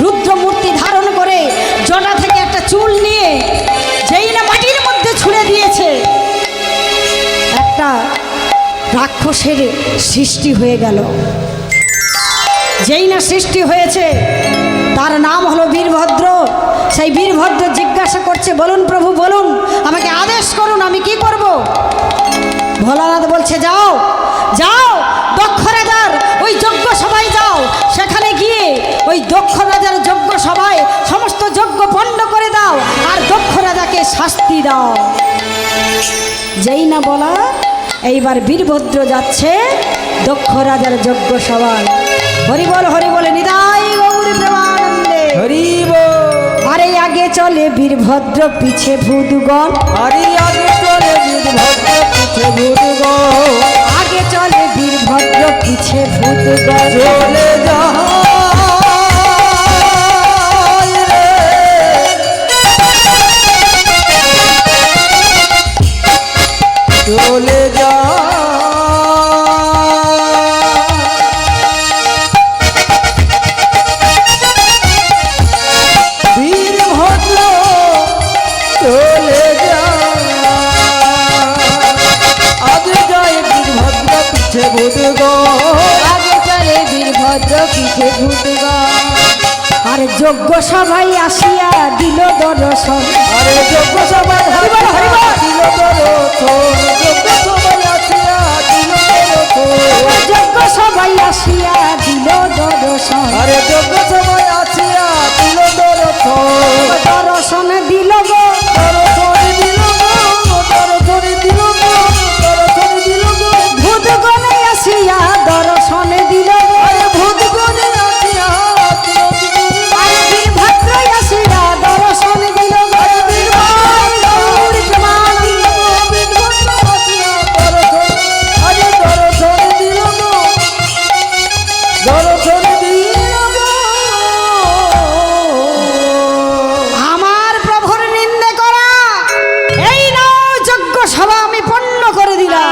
রুদ্রমূর্তি ধারণ করে জটা থেকে একটা চুল নিয়ে যেই না মাটির মধ্যে ছুঁড়ে দিয়েছে, একটা রাক্ষসের সৃষ্টি হয়ে গেল। যেই না সৃষ্টি হয়েছে, তার নাম হলো বীরভদ্র। সেই বীরভদ্র জিজ্ঞাসা করছে, বলুন প্রভু বলুন, আমাকে আদেশ করুন, আমি কি করব? ভোলানাথ বলছে, যাও যাও, দক্ষ রাজার ওই যজ্ঞ সভায় যাও, সেখানে গিয়ে ওই দক্ষ রাজার যজ্ঞ সভায় সমস্ত যজ্ঞ পণ্ড করে দাও, আর দক্ষ রাজাকে শাস্তি দাও। যেই না বলা, এইবার বীরভদ্র যাচ্ছে দক্ষ রাজার যজ্ঞ সভায়। হরিবল হরিবল, নিতাই গৌর প্রেমানন্দে হরিবল। আরে আগে চলে বীরভদ্র, পিছে ভূতগণ। আরে আগে চলে বীরভদ্র, পিছে ভূতগণ। আগে চলে বীরভদ্র, পিছে ভূতগণ। চলে যায় রে, চলে যায়। বীরভদ্র চলে যায়, আগে যায় বীরভদ্র, পিছে ভূতগণ। আগে চলে বীরভদ্র, পিছে ভূতগণ। আরে যজ্ঞ সভায় আসিয়া দিল দর্শন। আরে যজ্ঞ সভায় হরিবল, হরিবল। দিল দর্শন, যজ্ঞ সভায় আসিয়া দিল দর্শন। যজ্ঞ সভায় আসিয়া দিল দর্শন। আরে যজ্ঞ সভায় আসিয়া দিল দর্শন। দর্শন দিল গো, দর্শন দিল গো, দর্শন দিল গো, দর্শন দিল গো। ভূতগণে আসিয়া দর্শন দিল গো। আরে ভূতগণে আসিয়া দিল দর্শন। আরে বীরভদ্র আসিয়া দর্শন দিল গো। আরে বীরভদ্র গৌর প্রেমানন্দে। বীরভদ্র আসিয়া দর্শন, আরে দর্শন দিল গো, দর্শন দিল গো। আমার প্রভুর নিন্দে করা, এই নাও যজ্ঞ সভা আমি পণ্ড করে দিলাম।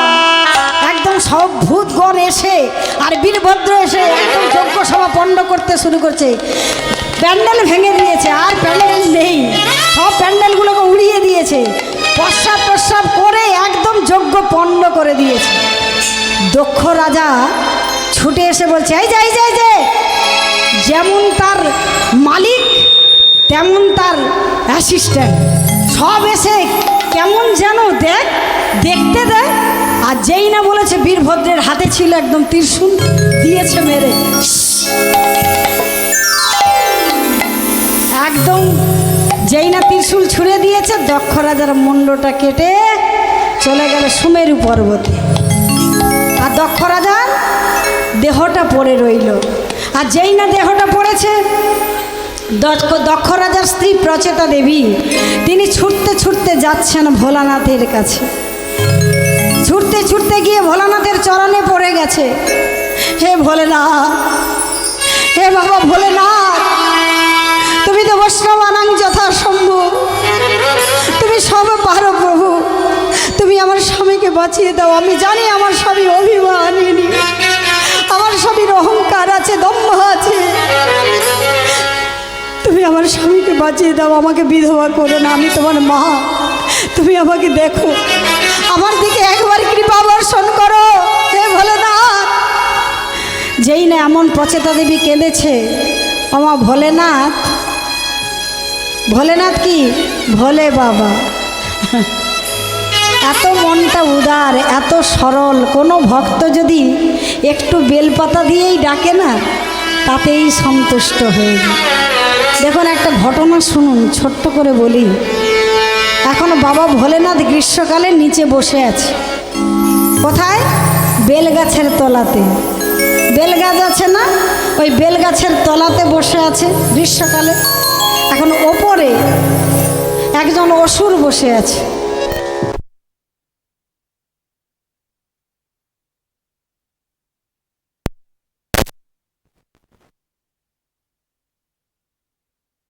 একদম সব ভূতগণ এসে আর বীরভদ্র এসে একদম যজ্ঞ সভা পণ্ড করতে শুরু করছে। প্যান্ডেল ভেঙে দিয়েছে, আর প্যান্ডেল নেই, সব প্যান্ডেলগুলোকে উড়িয়ে দিয়েছে, প্রস্রাব প্রস্রাব করে একদম যজ্ঞ পণ্ড করে দিয়েছে। দক্ষ রাজা ছুটে এসে বলছে, এই যে এই যে এই যে, যেমন তার মালিক তেমন তার অ্যাসিস্ট্যান্ট সব এসে কেমন যেন দেখতে দেয়। আর যেই না বলেছে, বীরভদ্রের হাতে ছিল একদম ত্রিশূল, দিয়েছে মেরে, একদম যেই না ত্রিশূল ছুঁড়ে দিয়েছে, দক্ষ রাজার মুন্ডটা কেটে চলে গেল সুমেরু পর্বতে। আর দক্ষ রাজার দেহটা পড়ে রইল। আর যেই না দেহটা পড়েছে, দক্ষ রাজার স্ত্রী প্রচেতা দেবী, তিনি ছুটতে ছুটতে যাচ্ছেন ভোলানাথের কাছে। ছুটতে ছুটতে গিয়ে ভোলানাথের চরণে পড়ে গেছে। হে ভোলেনাথ, হে বাবা ভোলেনাথ, তুমি তো বৈষ্ণবানাং যথাসম্ভব। তুমি সব পারো প্রভু, তুমি আমার স্বামীকে বাঁচিয়ে দাও। আমি জানি আমার স্বামী অভিমানিনী, আমার স্বামীর অহংকার আছে, দম্ভ আছে। তুমি আমার স্বামীকে বাঁচিয়ে দাও, আমাকে বিধবা করো না। আমি তোমার মা, তুমি আমাকে দেখো, আমার দিকে একবার কৃপা বর্ষণ করো হে ভোলেনাথ। যেই না এমন পচেতা দেবী কেঁদেছে, আমার ভোলেনাথ, ভোলেনাথ কি ভোলে বাবা, এত মনটা উদার, এত সরল। কোনো ভক্ত যদি একটু বেলপাতা দিয়েই ডাকে না, তাতেই সন্তুষ্ট হয়ে যায়। দেখুন একটা ঘটনা শুনুন, ছোট্ট করে বলি। এখন বাবা ভোলেনাথ গ্রীষ্মকালে নিচে বসে আছে। কোথায়? বেলগাছের তলাতে। বেলগাছ আছে না, ওই বেলগাছের তলাতে বসে আছে গ্রীষ্মকালে। এখন ওপরে একজন অসুর বসে আছে।